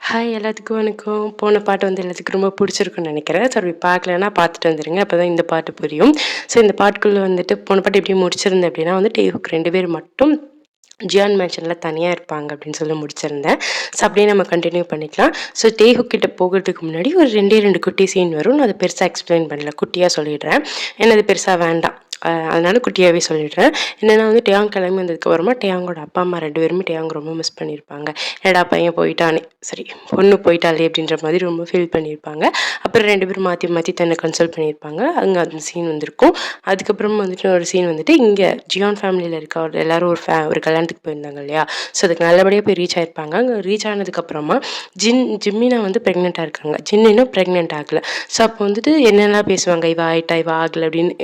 Hi எல்லாத்துக்கும் வணக்கம். போன பாட்டு வந்து எல்லாத்துக்கும் ரொம்ப பிடிச்சிருக்குன்னு நினைக்கிறேன். சரி பார்க்கலன்னா பார்த்துட்டு வந்துடுங்க. அப்போ தான் இந்த பாட்டு புரியும். ஸோ இந்த பாட்டுக்குள்ளே வந்துட்டு போன பாட்டு எப்படி முடிச்சிருந்தேன் அப்படின்னா வந்து டேஹுக் 2 பேர் மட்டும் ஜியான் மேன்ஷனில் தனியாக இருப்பாங்க அப்படின்னு சொல்லி முடிச்சிருந்தேன். ஸோ அப்படியே நம்ம கண்டினியூ பண்ணிக்கலாம். ஸோ டேஹுக் கிட்ட போகிறதுக்கு முன்னாடி ஒரு 2 குட்டி சீன் வரும். நான் அதை பெருசாக எக்ஸ்பிளைன் பண்ணல, குட்டியாக சொல்லிடுறேன். ஏன்னா அது பெருசாக வேண்டாம். அதனால குட்டியாகவே சொல்லிடுறேன். என்னென்னா வந்து டேயாங் கிளம்பி வந்ததுக்கப்புறமா டேயாங்கோட அப்பா அம்மா 2 பேருமே டேயாங் ரொம்ப மிஸ் பண்ணியிருப்பாங்க. என்னடா பையன் போயிட்டானே, சரி பொண்ணு போயிட்டாளே அப்படின்ற மாதிரி ரொம்ப ஃபீல் பண்ணியிருப்பாங்க. அப்புறம் 2 பேரும் மாற்றி மாற்றி தன்னை கன்சல்ட் பண்ணியிருப்பாங்க. அங்கே அந்த சீன் வந்திருக்கும். அதுக்கப்புறமா வந்துட்டு ஒரு சீன் வந்துட்டு இங்கே ஜியான் ஃபேமிலியில் இருக்க எல்லோரும் ஒரு கல்யாணத்துக்கு போயிருந்தாங்க இல்லையா. ஸோ அதுக்கு நல்லபடியாக போய் ரீச் ஆயிருப்பாங்க. அங்கே ரீச் ஆனதுக்கப்புறமா ஜிம்மினா வந்து ப்ரெக்னெண்ட்டாக இருக்காங்க. இன்னும் ப்ரெக்னென்ட் ஆகலை. ஸோ அப்போ வந்துட்டு என்னெல்லாம் பேசுவாங்க, இவ ஆயிட்டா இவ ஆகலை அப்படின்னு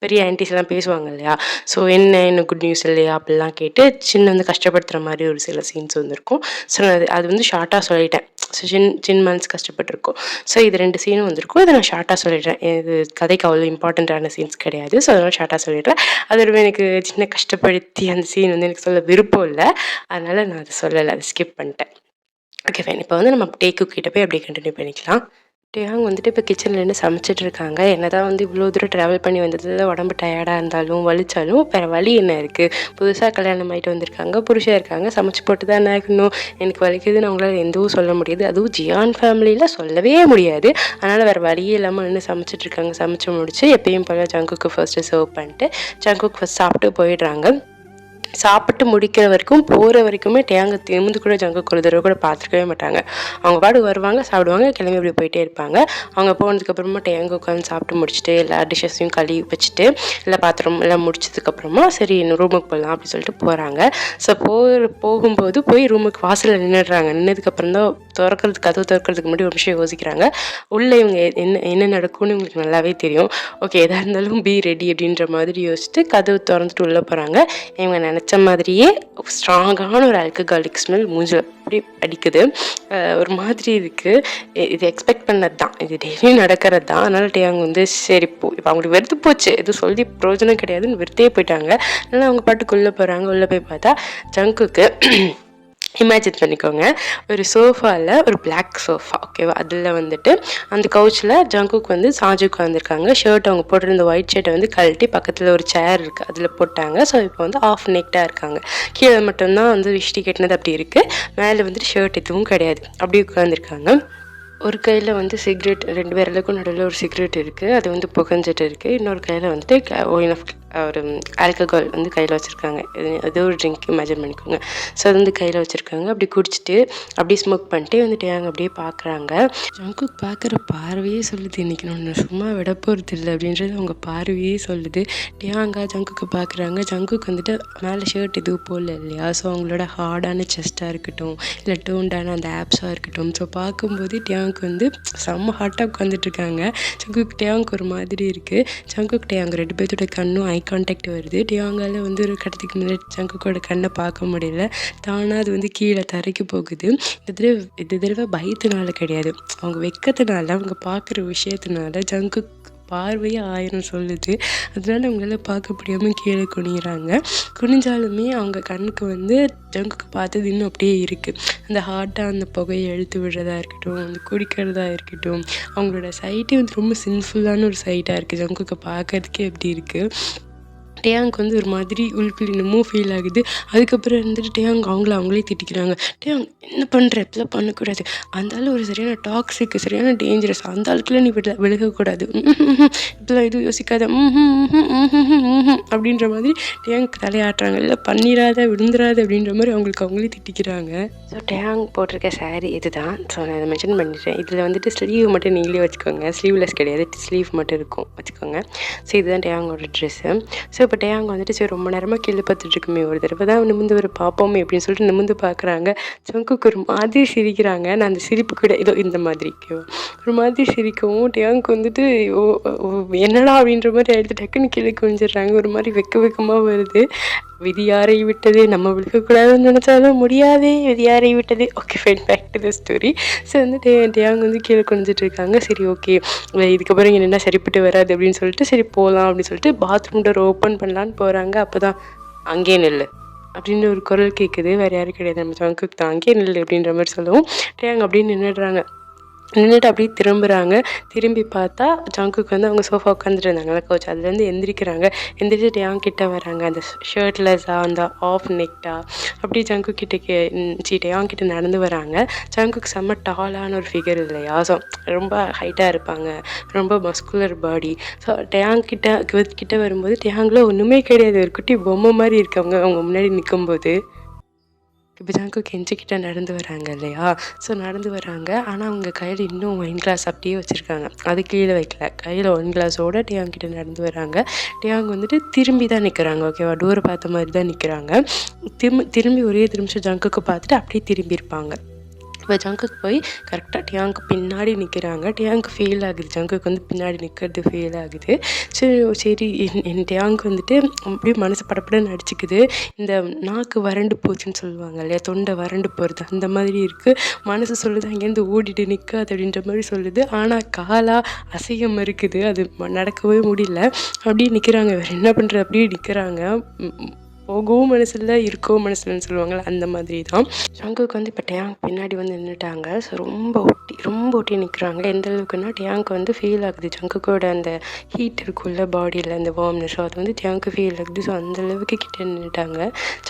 பெரிய ஆன்டிஸ் எல்லாம் பேசுவாங்க இல்லையா. ஸோ என்ன குட் நியூஸ் இல்லையா அப்படிலாம் கேட்டு வந்து கஷ்டப்படுத்துகிற மாதிரி ஒரு சில சீன்ஸ் வந்திருக்கும். ஸோ அது வந்து ஷார்ட்டாக சொல்லிட்டேன். So months கஷ்டப்பட்டிருக்கோம். ஸோ இது 2 சீனும் வந்திருக்கும். இதை நான் ஷார்ட்டாக சொல்லிடுறேன். இது கதைக்கு அவ்வளோ இம்பார்ட்டண்ட்டான சீன்ஸ் கிடையாது. ஸோ அதனால் ஷார்ட்டாக சொல்லிடுறேன். அதோட எனக்கு சின்ன கஷ்டப்படுத்தி அந்த சீன் வந்து எனக்கு சொல்ல விருப்பம் இல்லை. அதனால் நான் அதை சொல்லலை, அதை ஸ்கிப் பண்ணிட்டேன். Okay fine. இப்போ வந்து நம்ம டேக்குக் கிட்ட போய் அப்படியே கண்டினியூ பண்ணிக்கலாம். டேயாங் வந்துட்டு இப்போ கிச்சனில் நின்று சமைச்சிட்டு இருக்காங்க. என்ன தான் வந்து இவ்வளோ தூரம் ட்ராவல் பண்ணி வந்ததில் உடம்பு டயர்டாக இருந்தாலும் வலிச்சாலும் வேறு வலி என்ன இருக்குது. புதுசாக கல்யாணம் ஆகிட்டு வந்திருக்காங்க, புருஷன் இருக்காங்க, சமைச்சு போட்டு தான் ஆகணும். எனக்கு வலிக்குதுன்னு அவங்களால எதுவும் சொல்ல முடியாது. அதுவும் ஜியான் ஃபேமிலியில் சொல்லவே முடியாது. அதனால் வேறு வழியே இல்லாமல் நின்று சமைச்சிட்ருக்காங்க. சமைச்சு முடிச்சு எப்பயும் போல் ஜங்குக்கு ஃபர்ஸ்ட்டு சர்வ் பண்ணிட்டு ஜங்குக்கு ஃபர்ஸ்ட் சாப்பிட்டு போயிடுறாங்க. சாப்பிட்டு முடிக்கிற வரைக்கும் போகிற வரைக்குமே டேயாங்க திரும்பி கூட ஜங்குக்கு ஒரு தடவை கூட பார்த்துருக்கவே மாட்டாங்க. அவங்க பாட்டுக்கு வருவாங்க, சாப்பிடுவாங்க, கிளம்பி அப்படி போயிட்டே இருப்பாங்க. அவங்க போனதுக்கப்புறமா டேயாங்க உட்காந்து சாப்பிட்டு முடிச்சுட்டு எல்லா டிஷ்ஷஸையும் கழுவி வச்சுட்டு எல்லா பாத்திரம் எல்லாம் முடிச்சதுக்கப்புறமா சரி இன்னும் ரூமுக்கு போகலாம் அப்படின்னு சொல்லிட்டு போகிறாங்க. ஸோ போகும்போது போய் ரூமுக்கு வாசலில் நின்றுடுறாங்க. நின்னதுக்கப்புறம் தான் கதவு திறக்கிறதுக்கு முன்னாடி ஒரு விஷயம் யோசிக்கிறாங்க. உள்ளே இவங்க என்ன நடக்கும்னு இவங்களுக்கு நல்லாவே தெரியும். ஓகே எதாக இருந்தாலும் பி ரெடி அப்படின்ற மாதிரி யோசிச்சுட்டு கதவு திறந்துட்டு உள்ளே போகிறாங்க. இவங்க நினச்ச மாதிரியே ஸ்ட்ராங்கான ஒரு ஆல்கஹாலிக் ஸ்மெல் மூஞ்சில் அப்படி அடிக்குது. ஒரு மாதிரி இருக்குது. இது எக்ஸ்பெக்ட் பண்ணது தான், இது டெய்லியும் நடக்கிறது தான். அதனால் டேயாங் வந்து சரி இப்போ அவங்களுக்கு வெறுத்து போச்சு, எதுவும் சொல்லி பிரயோஜனம் கிடையாதுன்னு வெறுத்தே போயிட்டாங்க. அதனால் அவங்க பாட்டுக்குள்ளே போகிறாங்க. உள்ளே போய் பார்த்தா ஜங்குக்கு இமேஜின் பண்ணிக்கோங்க, ஒரு சோஃபாவில் ஒரு பிளாக் சோஃபா ஓகேவா, அதில் வந்துட்டு அந்த கவுச்சில் ஜங்குக்கு வந்து சாஞ்சு உட்காந்துருக்காங்க. ஷர்ட் அவங்க போட்டிருந்த ஒயிட் ஷர்ட்டை வந்து கழட்டி பக்கத்தில் ஒரு சேர் இருக்குது அதில் போட்டாங்க. ஸோ இப்போ வந்து ஆஃப் நெக்டாக இருக்காங்க. கீழே மட்டும்தான் வந்து விஷ்டி கட்டினது அப்படி இருக்குது. மேலே வந்துட்டு ஷர்ட் எதுவும் கிடையாது, அப்படி உட்காந்துருக்காங்க. ஒரு கையில் வந்து சிகரெட், 2 பேருக்கும் நடுவில் ஒரு சிகரெட் இருக்குது, அது வந்து புகஞ்சிட்டு இருக்குது. இன்னொரு கையில் வந்துட்டு ஒரு ஆல்கஹால் வந்து கையில் வச்சுருக்காங்க. ஏதோ ஒரு ட்ரிங்க் இமேஜின் பண்ணிக்கோங்க. ஸோ அது வந்து கையில் வச்சுருக்காங்க. அப்படி குடிச்சிட்டு அப்படியே ஸ்மோக் பண்ணிட்டு வந்துட்டு அவங்க அப்படியே பார்க்குறாங்க. ஜங்குக் பார்க்குற பார்வையே சொல்லுது, இன்றைக்கி நான் சும்மா விட போகிறது இல்லை அப்படின்றது அவங்க பார்வையே சொல்லுது. டேயாங்கா ஜங்குக்கு பார்க்குறாங்க. ஜங்குக்கு வந்துட்டு மேலே ஷர்ட் எதுவும் போடல இல்லையா. ஸோ அவங்களோட ஹார்டான செஸ்ட்டாக இருக்கட்டும், இல்லை டோன்டான அந்த ஆப்ஸாக இருக்கட்டும், ஸோ பார்க்கும்போது டேயாங்க்கு வந்து செம்ம ஹார்ட்டாக உட்காந்துட்ருக்காங்க. ஜங்குக் டேயாங்க்கு ஒரு மாதிரி இருக்குது. ஜங்குக் டேயாங் 2 பேர்த்தோட கண்ணும் ஐ கான்டாக்ட் வருது. டேயாங்கால் வந்து ஒரு கடத்துக்கு முன்னாடி ஜங்குக்கோட கண்ணை பார்க்க முடியல. தானாக அது வந்து கீழே தரைக்கு போகுது. இந்த தடவை பயத்தினால கிடையாது, அவங்க வெக்கத்தினால, அவங்க பார்க்குற விஷயத்தினால ஜங்குக் பார்வையே 1000 சொல்லுது. அதனால அவங்களால பார்க்க முடியாமல் கீழே குனிகிறாங்க. குனிஞ்சாலுமே அவங்க கண்ணுக்கு வந்து ஜங்குக்கு பார்த்தது இன்னும் அப்படியே இருக்குது. அந்த ஹார்ட்டாக அந்த புகையை எழுத்து விடுறதா இருக்கட்டும், அந்த குடிக்கிறதா இருக்கட்டும், அவங்களோட சைட்டே வந்து ரொம்ப சின்ஃபுல்லான ஒரு சைட்டாக இருக்குது. ஜங்குக்கு பார்க்கறதுக்கே எப்படி இருக்குது. டேயாங்க்கு வந்து ஒரு மாதிரி உள்குள் இன்னமும் ஃபீல் ஆகுது. அதுக்கப்புறம் இருந்துட்டு டேயாங் அவங்களே திட்டிக்கிறாங்க. டேயாங் என்ன பண்ணுற, இப்படிலாம் பண்ணக்கூடாது, அந்த ஆள் ஒரு சரியான டாக்ஸிக், சரியான டேஞ்சரஸ், அந்த ஆளுக்குலாம் நீ விலகக்கூடாது, இப்படிலாம் எதுவும் யோசிக்காத அப்படின்ற மாதிரி டேயாங் தலையாட்டுறாங்க. இல்லை பண்ணிடாத விழுந்துடாத அப்படின்ற மாதிரி அவங்களே திட்டிக்கிறாங்க. ஸோ டேயாங் போட்டிருக்க சாரீ இதுதான். ஸோ நான் இதை மென்ஷன் பண்ணிட்டேன். இதில் வந்துட்டு ஸ்லீவ் மட்டும் நீங்களே வச்சுக்கோங்க, ஸ்லீவ்லெஸ் கிடையாது, ஸ்லீவ் மட்டும் இருக்கும் வச்சுக்கோங்க. ஸோ இதுதான் டேயாங்கோட ட்ரெஸ்ஸு. ஸோ இப்போ டேயாங் வந்துட்டு சரி ரொம்ப நேரமாக கீழே பார்த்துட்ருக்குமே, ஒரு தடவை தான் நிமிந்து ஒரு பார்ப்போமே அப்படின்னு சொல்லிட்டு நிமிந்து பார்க்குறாங்க. ஜங்குக்கு ஒரு மாதிரி சிரிக்கிறாங்க. நான் அந்த சிரிப்பு கூட ஏதோ இந்த மாதிரி ஒரு மாதிரி சிரிக்கவும் டேயாங்க்கு வந்துட்டு என்னடா அப்படின்ற மாதிரி எடுத்து டக்குன்னு கீழே குனிஞ்சிடுறாங்க. ஒரு மாதிரி வெக்கமாக வருது. விதி யாரை விட்டது, நம்ம விழுக்கக்கூடாதுன்னு நினச்சாலும் முடியாதே, விதி யாரை விட்டது. Okay fine, back to the story. So வந்து டேயாங் வந்து கீழே குனிஞ்சிட்டு இருக்காங்க. சரி ஓகே இதுக்கப்புறம் இங்கே என்ன சரிப்பட்டு வராது அப்படின்னு சொல்லிட்டு சரி போகலாம் அப்படின்னு சொல்லிட்டு பாத்ரூம் டோர் ஓப்பன் பண்ணலான்னு போகிறாங்க. அப்போ தான் அங்கேயே நில்லு, அப்படின்னு ஒரு குரல் கேட்குது. வேறு யாரும் கிடையாது, நம்ம ஜங்குக் தான். அங்கேயே நில்லு அப்படின்ற மாதிரி சொல்லவும் டேயாங் அப்படியே நின்றுடுறாங்க. நின்றுட்டு அப்படியே திரும்புகிறாங்க. திரும்பி பார்த்தா ஜங்குக்கு வந்து அவங்க சோஃபா உட்காந்துட்டு இருந்தாங்கல்ல கோச், அதுலேருந்து எந்திரிக்கிறாங்க. எந்திரிச்சு டேயாங் கிட்ட வராங்க. அந்த ஷர்ட்லெஸ்ஸாக அந்த ஆஃப் நெக்டா அப்படி ஜங்குக் கிட்ட டேயாங் கிட்ட நடந்து வராங்க. ஜங்குக்கு செம்ம டாலான ஒரு ஃபிகர் இல்லையா, ஸோ ரொம்ப ஹைட்டாக இருப்பாங்க, ரொம்ப மஸ்குலர் பாடி. ஸோ டேயாங் கிட்ட வரும்போது டேயாங்கில் ஒன்றுமே கிடையாது, ஒரு குட்டி பொம்மை மாதிரி இருக்கவங்க அவங்க முன்னாடி நிற்கும்போது. இப்போ ஜங்குக் கெஞ்சிக்கிட்ட நடந்து வராங்க இல்லையா, ஸோ நடந்து வராங்க. ஆனால் அவங்க கையில் இன்னும் ஒயின் கிளாஸ் அப்படியே வச்சுருக்காங்க, அது கீழே வைக்கல. கையில் ஒயின் கிளாஸோட டேயாங் கிட்ட நடந்து வராங்க. டேயாங் வந்துட்டு திரும்பி தான் நிற்கிறாங்க, ஓகேவா, டோரை பார்த்த மாதிரி தான் நிற்கிறாங்க. திரும்பி ஒரே நிமிஷம் ஜங்குக்கு பார்த்துட்டு அப்படியே திரும்பி இருப்பாங்க. இப்போ ஜங்குக்கு போய் கரெக்டாக டேயாங்க்கு பின்னாடி நிற்கிறாங்க. டேயாங்க்கு ஃபீல் ஆகுது, ஜங்குக்கு வந்து பின்னாடி நிற்கிறது ஃபீல் ஆகுது. சரி என் டேயாங்க்கு வந்துட்டு அப்படியே மனசு படப்படன்னு அடிச்சுக்குது. இந்த நாக்கு வறண்டு போச்சுன்னு சொல்லுவாங்க இல்லையா, தொண்டை வறண்டு போகிறது அந்த மாதிரி இருக்குது. மனசு சொல்லுது அங்கேருந்து ஓடிட்டு நிற்காது அப்படின்ற மாதிரி சொல்லுது. ஆனால் காலாக அசையம் இருக்குது, அது நடக்கவே முடியல. அப்படியே நிற்கிறாங்க, வேறு என்ன பண்ணுறது, அப்படியே நிற்கிறாங்க. போகவும் மனசில் இருக்கவும் மனசில்னு சொல்லுவாங்கள்ல, அந்த மாதிரி தான். ஜங்குக்கு வந்து இப்போ டேயாங் பின்னாடி வந்து நின்றுட்டாங்க. ஸோ ரொம்ப ஒட்டி நிற்கிறாங்க. எந்த அளவுக்குன்னா டேயாங்க்கு வந்து ஃபீல் ஆகுது, ஜங்குக்கோட அந்த ஹீட் இருக்குள்ள பாடியில் அந்த வார்ம்னஸ், ஸோ அது வந்து டேயாங்க்கு ஃபீல் ஆகுது. ஸோ அந்தளவுக்கு கிட்டே நின்றுட்டாங்க.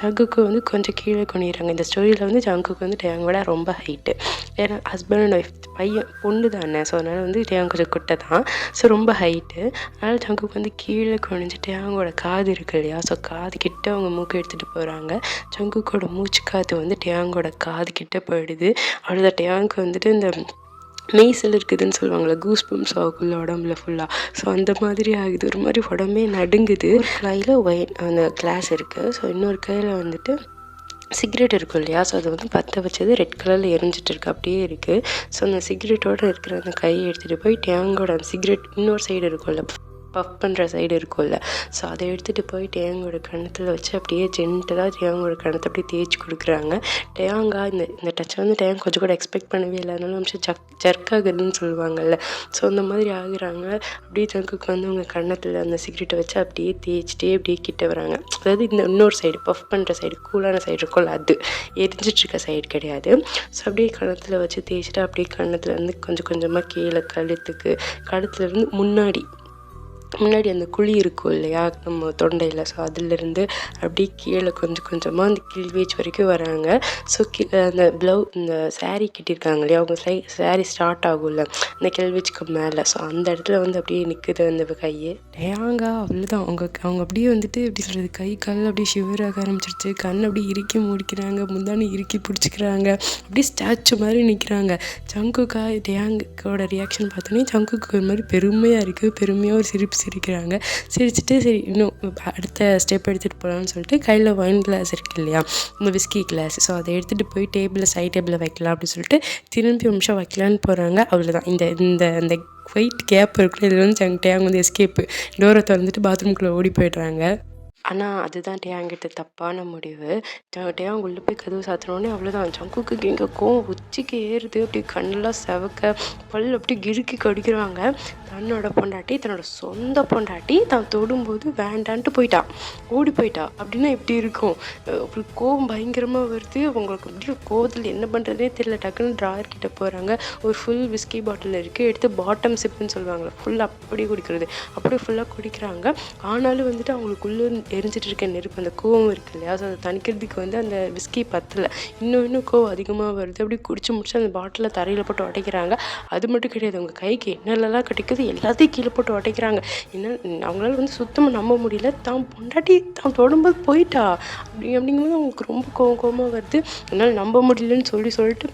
ஜங்குக்கு வந்து கொஞ்சம் கீழே குனிறாங்க. இந்த ஸ்டோரியில் வந்து ஜங்குக்கு வந்து டேயாங்கோட ரொம்ப ஹைட்டு, ஏன்னா ஹஸ்பண்ட் அண்ட் ஒய்ஃப், பையன் பொண்ணு தானே, ஸோ அதனால் வந்து டேயாங் கொஞ்சம் குட்டை தான். ஸோ ரொம்ப ஹைட்டு. அதனால் ஜங்குக்கு வந்து கீழே குனிஞ்சு டேயாங்கோட காது இருக்கு இல்லையா, ஸோ காது கிட்ட அவங்க மூக்கு எடுத்துகிட்டு போகிறாங்க. ஜங்குக்கோட மூச்சு காற்று வந்து டேயாங்கோட காது கிட்ட போயிடுது. அவ்வளோதான், டேயாங்க்கு வந்துட்டு இந்த மெய்சில் இருக்குதுன்னு சொல்லுவாங்கள்ல, கூஸ் பம்ப்ஸ் ஆகுள்ள உடம்புல ஃபுல்லாக, ஸோ அந்த மாதிரி ஆகுது. ஒரு மாதிரி உடம்பே நடுங்குது. ஒரு கையில் அந்த கிளாஸ் இருக்குது, ஸோ இன்னொரு கையில் வந்துட்டு சிகரெட் இருக்கும் இல்லையா, ஸோ அதை வந்து பற்ற வச்சது ரெட் கலரில் எரிஞ்சிட்டு இருக்கு, அப்படியே இருக்குது. ஸோ அந்த சிகரெட்டோடு இருக்கிற அந்த கையை எடுத்துகிட்டு போய் டேயாங்கோட அந்த சிகரெட் இன்னொரு சைடு இருக்கும்ல, பஃப் பண்ணுற சைடு இருக்கும்ல, ஸோ அதை எடுத்துகிட்டு போய் டேயாங்கோட கணத்தில் வச்சு அப்படியே ஜென்டலாக டேயாங்கோட கணத்தை அப்படியே தேய்ச்சி கொடுக்குறாங்க. டேயாங்கா இந்த டச்சை வந்து டேயாங் கொஞ்சம் கூட எக்ஸ்பெக்ட் பண்ணவே இல்லை. அதனால நிமிஷம் ஜர்க் ஆகுதுன்னு சொல்லுவாங்கள்ல, ஸோ அந்த மாதிரி ஆகுறாங்க. அப்படியே ஜங்குக்கு வந்து அவங்க கன்னத்தில் அந்த சிகரெட்டை வச்சு அப்படியே தேய்ச்சிட்டே அப்படியே கிட்ட வராங்க. அதாவது இந்த இன்னொரு சைடு பஃப் பண்ணுற சைடு, கூலான சைடு இருக்கும்ல, அது எரிஞ்சிட்ருக்க சைடு கிடையாது. ஸோ அப்படியே கன்னத்தில் வச்சு தேய்ச்சிட்டு அப்படியே கன்னத்தில் வந்து கொஞ்சம் கொஞ்சமாக கீழே கழுத்துலேருந்து முன்னாடி அந்த குழி இருக்கும் இல்லையா நம்ம தொண்டையில், ஸோ அதிலிருந்து அப்படியே கீழே கொஞ்சம் கொஞ்சமாக அந்த கில்வேஜ் வரைக்கும் வராங்க. ஸோ இந்த சாரீ கட்டியிருக்காங்க இல்லையா, அவங்க சாரீ ஸ்டார்ட் ஆகும்ல அந்த கில்வேஜ்க்கு மேலே, ஸோ அந்த இடத்துல வந்து அப்படியே நிற்குது அந்த கையை. டேயாங்கா அவ்வளோதான், அவங்க அப்படியே வந்துட்டு எப்படி சொல்கிறது, கை கால் அப்படியே ஷிவராக ஆரம்பிச்சிருச்சு, கண் அப்படியே இறுக்கி முடிக்கிறாங்க, முந்தானி இறுக்கி பிடிச்சிக்கிறாங்க, அப்படியே ஸ்டாச்சு மாதிரி நிற்கிறாங்க. ஜங்குக்கா டேயாங்கோட ரியாக்ஷன் பார்த்தோன்னே ஜங்குக்கு ஒரு மாதிரி பெருமையாக இருக்குது, பெருமையாக ஒரு சிரிக்கிறாங்க. சிரிச்சுட்டு சரி இன்னும் அடுத்த ஸ்டெப் எடுத்துகிட்டு போகலான்னு சொல்லிட்டு கையில் ஒயின் கிளாஸ் இருக்குது இல்லையா, இந்த விஸ்கி கிளாஸ், ஸோ அதை எடுத்துகிட்டு போய் சைட் டேபிளில் வைக்கலாம் அப்படின்னு சொல்லிட்டு திரும்பி நிமிஷம் வைக்கலான்னு போகிறாங்க. அவ்வளோதான், இந்த ஒயிட் கேப் இருக்குல்ல, இதில் வந்து டேயாங் வந்து எஸ்கேப்பு, டோரை திறந்துட்டு பாத்ரூம்குள்ளே ஓடி போய்ட்றாங்க. ஆனால் அதுதான் டேயாங்கிட்ட தப்பான முடிவு. டேயாங் உள்ளே போய் கதவு சாத்தினோடனே அவ்வளோதான், ஜங்குக்கு இங்கே கோவம் உச்சிக்கு ஏறுது, அப்படி கண்ணெல்லாம் செவக்க பல் அப்படி கிறுக்கி கடிக்கிறாங்க. தன்னோட சொந்த பொண்டாட்டி தான் தொடும்போது வேண்டான்ட்டு ஓடி போயிட்டா அப்படின்னா எப்படி இருக்கும், அப்படி கோவம் பயங்கரமாக வருது அவங்களுக்கு. அப்படியே கோவத்தில் என்ன பண்ணுறதே தெரியல. டக்குன்னு ட்ராயர் கிட்ட போகிறாங்க, ஒரு ஃபுல் விஸ்கி பாட்டில் இருக்குது, எடுத்து பாட்டம் சிப்புன்னு சொல்லுவாங்களே, ஃபுல்லாக அப்படியே குடிக்கிறது, அப்படியே ஃபுல்லாக குடிக்கிறாங்க. ஆனாலும் வந்துட்டு அவங்களுக்குள்ளே எரிஞ்சிட்டு இருக்க நெருப்பு, அந்த கோவம் இருக்குது இல்லையா, ஸோ அதை தணிக்கிறதுக்கு வந்து அந்த விஸ்கி பத்தலை, இன்னும் கோவம் அதிகமாக வருது. அப்படி குடிச்சு முடிச்சு அந்த பாட்டிலை தரையில் போட்டு உடைக்கிறாங்க. அது மட்டும் கிடையாது, அவங்க கைக்கு என்னெல்லாம் கிடைக்குது எல்லாத்தையும் கீழே போட்டு உடைக்கிறாங்க. அவங்களால வந்து சுத்தமாக நம்ப முடியல, தான் பொண்டாட்டி தான் தொடும்போது போயிட்டா அப்படிங்கும்போது அவங்களுக்கு ரொம்ப கோவமாக வருது. என்னால் நம்ப முடியலன்னு சொல்லிட்டு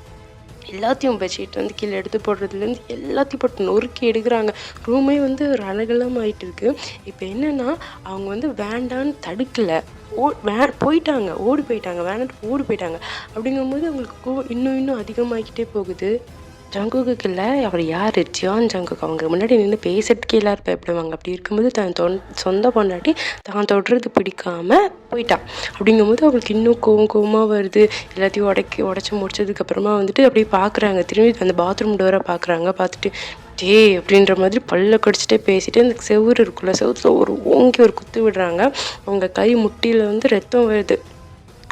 எல்லாத்தையும் பெட்ஷீட் வந்து கீழே எடுத்து போடுறதுலேருந்து எல்லாத்தையும் போட்டு நொறுக்கி எடுக்கிறாங்க. ரூமே வந்து ஒரு அழகெல்லாம் ஆகிட்டு இருக்கு. இப்போ என்னென்னா அவங்க வந்து வேண்டான்னு தடுக்கலை, ஓடி போயிட்டாங்க வேணாட்டு ஓடி போயிட்டாங்க. அப்படிங்கும்போது அவங்களுக்கு இன்னும் அதிகமாகிக்கிட்டே போகுது. ஜங்குக்கு இல்லை, அவர் யார், ஜியான் ஜங்குக். அவங்க முன்னாடி நின்று பேசுறதுக்கே எல்லாரும் பயப்படுவாங்க. அப்படி இருக்கும்போது தான் சொந்த பொண்டாட்டி தான் தொடுறது பிடிக்காமல் போயிட்டான். அப்படிங்கும்போது அவங்களுக்கு இன்னும் கோவமாக வருது. எல்லாத்தையும் உடச்சி முடிச்சதுக்கப்புறமா வந்துட்டு அப்படியே பார்க்குறாங்க, திரும்பி அந்த பாத்ரூம் டோரை பார்த்துட்டு அப்படின்ற மாதிரி பல்ல கடிச்சிட்டே பேசிட்டு அந்த செவுறு இருக்குல்ல, செவுத்துல ஓங்கி ஒரு குத்து விடுறாங்க. அவங்க கை முட்டியில் வந்து ரத்தம் வருது.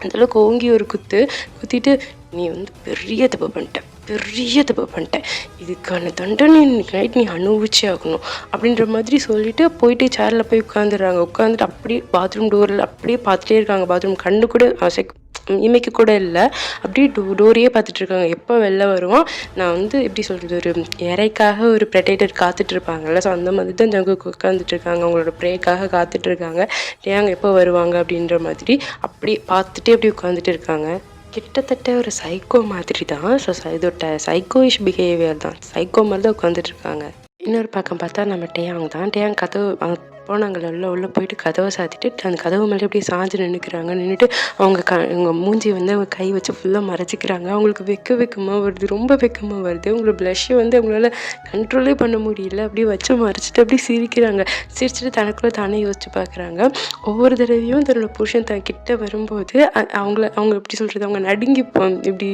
அந்தளவுக்கு ஓங்கி ஒரு குத்திட்டு, "நீ வந்து பெரிய தப்பு பண்ணிட்ட, பெரிய தப்பு பண்ணிட்ட. இதுக்கான தண்டனை இன்னைக்கு நைட் நீ அனுபவிச்சே ஆகணும்." அப்படின்ற மாதிரி சொல்லிட்டு போயிட்டு சேர்ல போய் உட்காந்துடுறாங்க. உட்காந்துட்டு அப்படியே பாத்ரூம் டோர்ல அப்படியே பார்த்துட்டே இருக்காங்க. பாத்ரூம் கண்ணு கூட இமைக்க கூட இல்ல. அப்படியே டோரையே பார்த்துட்டு இருக்காங்க. எப்போ வெளில வருவான்? நான் வந்து எப்படி சொல்றது? ஒரு இரைக்காக ஒரு ப்ரெடேட்டர் காத்துட்டு இருப்பாங்கல்ல. ஸோ அந்த மாதிரி தான் ஜங்குக் உட்காந்துட்டு இருக்காங்க. அவங்களோட ப்ரேக்காக காத்துட்டு இருக்காங்க. டேயாங் எப்போ வருவாங்க அப்படின்ற மாதிரி அப்படியே பார்த்துட்டே அப்படியே உட்காந்துட்டு இருக்காங்க. கிட்டத்தட்ட ஒரு சைக்கோ மாதிரி தான். ஸோ இதோட சைக்கோயிஷ் பிஹேவியர் தான். சைக்கோ மாதிரி தான் உட்காந்துட்டு இருக்காங்க. இன்னொரு பக்கம் பார்த்தா நம்ம டேயாங் தான். டேயாங் கதவு போனாங்கல்ல உள்ளே போயிட்டு கதவை சாத்திட்டு அந்த கதவு மேலே அப்படியே சாஞ்சு நின்றுட்டு அவங்க மூஞ்சி வந்து அவங்க கை வச்சு ஃபுல்லாக மறைச்சிக்கிறாங்க. அவங்களுக்கு வெக்கமாக வருது, ரொம்ப வெக்கமாக வருது. அவங்களோட ப்ளஷ்ஷை வந்து அவங்களால கண்ட்ரோலே பண்ண முடியல. அப்படியே வச்சு மறைச்சிட்டு அப்படியே சிரிக்கிறாங்க. சிரிச்சுட்டு தனக்குள்ளே தானே யோசிச்சு பார்க்குறாங்க. ஒவ்வொரு தடவையும் தன்னோட புருஷன் கிட்ட வரும்போது அவங்க எப்படி சொல்கிறது, அவங்க நடுங்கி இப்படி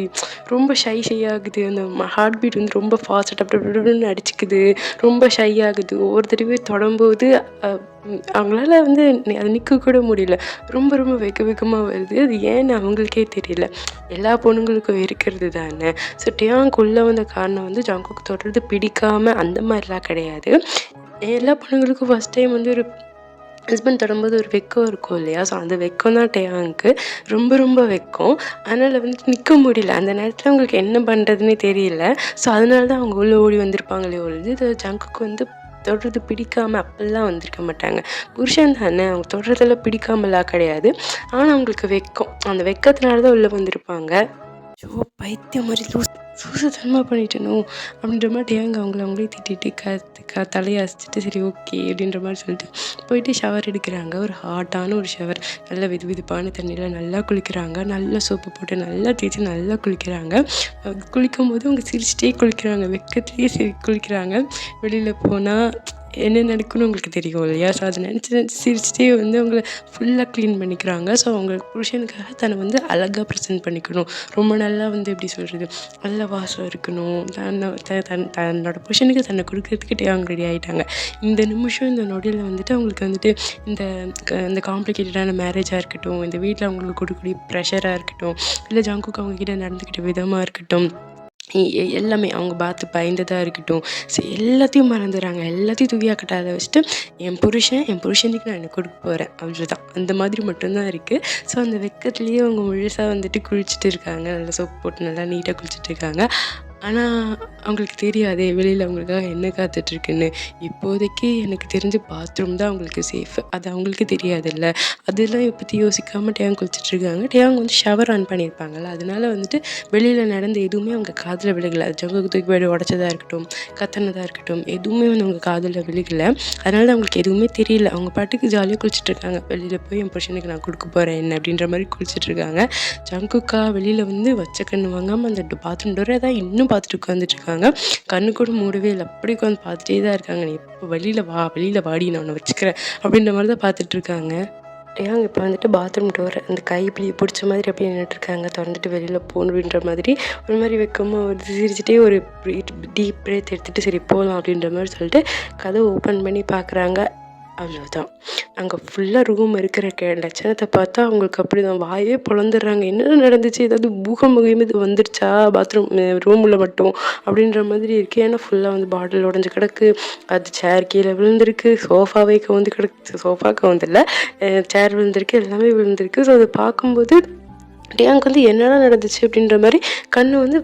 ரொம்ப ஷை ஆகுது. அந்த ஹார்ட் பீட் வந்து ரொம்ப ஃபாஸ்ட் அப்படி அடிச்சுக்குது, ரொம்ப ஷை ஆகுது. ஒவ்வொரு தடவையும் தொடரும்போது அவங்களால வந்து அதை நிற்க கூட முடியல. ரொம்ப ரொம்ப வெக்கமாக வருது. அது ஏன்னு அவங்களுக்கே தெரியல. எல்லா பொண்ணுங்களுக்கும் இருக்கிறது தானே. ஸோ டேயாங்குள்ளே வந்த காரணம் வந்து ஜங்குக் தொடர்றது பிடிக்காமல் அந்த மாதிரிலாம் கிடையாது. எல்லா பொண்ணுங்களுக்கும் ஃபஸ்ட் டைம் வந்து ஒரு ஹஸ்பண்ட் தொடும்போது ஒரு வெக்கம் இருக்கும் இல்லையா? ஸோ அந்த வெக்கம் தான் டேயாங்க்கு ரொம்ப ரொம்ப வெக்கம். அதனால் வந்து நிற்க முடியல. அந்த நேரத்தில் அவங்களுக்கு என்ன பண்ணுறதுன்னே தெரியல. ஸோ அதனால தான் அவங்க உள்ளே ஓடி வந்திருப்பாங்களே ஒழிஞ்சு இது ஜங்குக்கு வந்து தொடுறது பிடிக்காமல் அப்படிலாம் வந்திருக்க மாட்டாங்க. புருஷன் தானே, அவங்க தொடுறதெல்லாம் பிடிக்காமலாம் கிடையாது. ஆனால் அவங்களுக்கு வெக்கம், அந்த வெக்கத்தினால தான் உள்ளே வந்திருப்பாங்க. ஸோ பைத்தியம் மாதிரி சூசத்தனமாக பண்ணிட்டனோ அப்படின்ற மாதிரி டேயாங் அவங்களே திட்டிட்டு தலையை அசைச்சிட்டு சரி ஓகே அப்படின்ற மாதிரி சொல்லிட்டு போயிட்டு ஷவர் எடுக்கிறாங்க. ஒரு ஹாட்டான ஒரு ஷவர், நல்ல வெதுப்பான தண்ணியில் நல்லா குளிக்கிறாங்க. நல்லா சோப்பு போட்டு நல்லா தேய்ச்சி நல்லா குளிக்கிறாங்க. குளிக்கும் போது அவங்க சிரிச்சிட்டே குளிக்கிறாங்க, வெக்கத்துலேயே குளிக்கிறாங்க. வெளியில் போனால் என்ன நடக்குன்னு உங்களுக்கு தெரியும் இல்லையா? ஸோ அதை நினச்சி சிரிச்சிட்டே வந்து அவங்கள ஃபுல்லாக க்ளீன் பண்ணிக்கிறாங்க. ஸோ அவங்க புருஷனுக்காக தன்னை வந்து அழகாக ப்ரெசென்ட் பண்ணிக்கணும். ரொம்ப நல்லா வந்து எப்படி சொல்கிறது, நல்ல வாசம் இருக்கணும். தன்னோட புருஷனுக்கு தன்னை கொடுக்கறதுக்கிட்டே அவங்க ரெடி ஆகிட்டாங்க. இந்த நிமிஷம் இந்த நொடியில் வந்துட்டு அவங்களுக்கு வந்துட்டு இந்த காம்ப்ளிகேட்டடான மேரேஜாக இருக்கட்டும், இந்த வீட்டில் அவங்களுக்கு கொடுக்கக்கூடிய ப்ரெஷராக இருக்கட்டும், இல்லை ஜங்குக்கு அவங்கக்கிட்ட நடந்துக்கிட்ட விதமாக இருக்கட்டும், எல்லாமே அவங்க பார்த்து பயந்ததாக இருக்கட்டும், ஸோ எல்லாத்தையும் மறந்துடுறாங்க. எல்லாத்தையும் தூக்கியாக்கட்டாத வச்சுட்டு என் புருஷனுக்கு நான் எனக்கு கொடுக்க போகிறேன் அவ்வளோதான். அந்த மாதிரி மட்டும்தான் இருக்குது. ஸோ அந்த வெக்கத்துலேயே அவங்க முழுசாக வந்துட்டு குளிச்சுட்டு இருக்காங்க. நல்லா சோப்பு போட்டு நல்லா நீட்டாக குளிச்சுட்டு இருக்காங்க. ஆனால் அவங்களுக்கு தெரியாதே வெளியில் அவங்களுக்காக என்ன காத்துட்ருக்குன்னு. இப்போதைக்கு எனக்கு தெரிஞ்சு பாத்ரூம் தான் அவங்களுக்கு சேஃப். அது அவங்களுக்கு தெரியாதுல்ல. அதெல்லாம் பற்றி யோசிக்காமல் டேயாங் குளிச்சுட்ருக்காங்க. டேயாங் வந்து ஷவர் ஆன் பண்ணியிருப்பாங்கள்ல, அதனால வந்துட்டு வெளியில் நடந்த எதுவுமே அவங்க காதில் விழுகலை. அது ஜங்குக்கு தூக்கி போய்ட்டு உடச்சதாக இருக்கட்டும், கத்தனதாக இருக்கட்டும், எதுவுமே வந்து அவங்க காதில் விழுகலை. அதனால அவங்களுக்கு எதுவுமே தெரியல. அவங்க பாட்டுக்கு ஜாலியாக குளிச்சுட்ருக்காங்க. வெளியில் போய் என் புருஷனுக்கு நான் கொடுக்க போகிறேன் என்ன அப்படின்ற மாதிரி குளிச்சுட்ருக்காங்க. ஜங்குக்கா வெளியில் வந்து வச்ச கண்ணு வாங்காமல் அந்த பாத்ரூம் டோரை தான் இன்னும் பார்த்துட்டு உட்காந்துட்டு இருக்காங்க. கண்ணு கூட மூடவே இல்லை. அப்படி உட்காந்து பார்த்துட்டே தான் இருக்காங்க. நீ எப்போ வெளியில் வாடி நான் உன்னை வச்சுக்கிறேன் அப்படின்ற மாதிரி தான் பார்த்துட்டு இருக்காங்க. டேயாங் இப்போ வந்துட்டு பாத்ரூம் டோரை அந்த கை பிடிச்ச மாதிரி அப்படியே நின்றுட்டுருக்காங்க. திறந்துட்டு வெளியில் போகணுன்ற மாதிரி ஒரு மாதிரி வெக்கமாக வருது. சிரிச்சுட்டே ஒரு டீப் பிரேத் எடுத்துகிட்டு சரி போகலாம் அப்படின்ற மாதிரி சொல்லிட்டு கதவை ஓப்பன் பண்ணி பார்க்குறாங்க. அவ்வளோதான். அங்கே ஃபுல்லாக ரூம் இருக்கிற லட்சணத்தை பார்த்தா அவங்களுக்கு அப்படி தான் வாயே பொழந்துடுறாங்க. என்ன நடந்துச்சு, ஏதாவது பூகம்பம் இது வந்துருச்சா பாத்ரூம் ரூமில் மட்டும் அப்படின்ற மாதிரி இருக்குது. ஏன்னா ஃபுல்லாக வந்து பாட்டில் உடஞ்சி கிடக்கு, அது சேர் கீழே விழுந்திருக்கு, சோஃபாவே கவுந்து கிடக்கு, சோஃபா கவுந்தில்ல சேர் விழுந்திருக்கு, எல்லாமே விழுந்திருக்கு. ஸோ அதை பார்க்கும்போது டேயாங்க்கு வந்து என்னடா நடந்துச்சு அப்படின்ற மாதிரி கண்ணு வந்து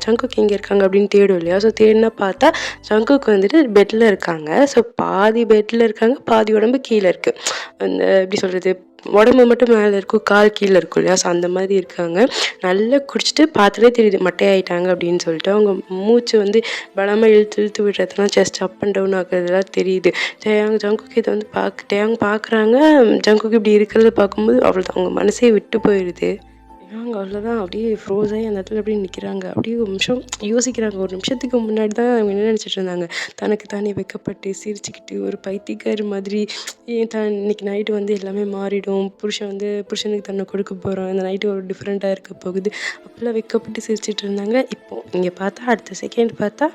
ஜங்குக் எங்கே இருக்காங்க அப்படின்னு தேடும் இல்லையா? ஸோ தேடினா பார்த்தா ஜங்குக் வந்துட்டு பெட்டில் இருக்காங்க. ஸோ பாதி பெட்டில் இருக்காங்க, பாதி உடம்பு கீழே இருக்குது. அந்த எப்படி சொல்கிறது, உடம்பு மட்டும் மேலே இருக்கும், கால் கீழே இருக்கும் இல்லையா? ஸோ அந்த மாதிரி இருக்காங்க. நல்லா குடிச்சிட்டு பார்த்தாலே தெரியுது மட்டையாயிட்டாங்க அப்படின்னு சொல்லிட்டு. அவங்க மூச்சு வந்து பலமாக இழுத்து விடுறதுலாம் செஸ்ட் அப் அண்ட் டவுன் ஆகுறதுலாம் தெரியுது. ஜங்குக்கு இதை வந்து டேயாங் பார்க்குறாங்க. ஜங்குக்கு இப்படி இருக்கிறத பார்க்கும்போது அவ்வளோதான், அவங்க மனசே விட்டு போயிடுது. அவங்க அவ்வளோதான் அப்படியே ஃப்ரோஸாகி அந்த இடத்துல அப்படியே நிற்கிறாங்க. அப்படியே ஒரு நிமிஷம் யோசிக்கிறாங்க. ஒரு நிமிஷத்துக்கு முன்னாடி தான் அவங்க என்ன நினச்சிட்டு இருந்தாங்க, தனக்கு தானே வெக்கப்பட்டு சிரிச்சுக்கிட்டு ஒரு பைத்தியக்காரி மாதிரி இன்னைக்கு நைட்டு வந்து எல்லாமே மாறிடும், புருஷனுக்கு தன்னை கொடுக்க போகிறோம், இந்த நைட்டு ஒரு டிஃப்ரெண்ட்டாக இருக்க போகுது அப்படிலாம் வெக்கப்பட்டு சிரிச்சிட்டு இருந்தாங்க. இப்போது இங்கே பார்த்தா அடுத்த செகண்ட் பார்த்தா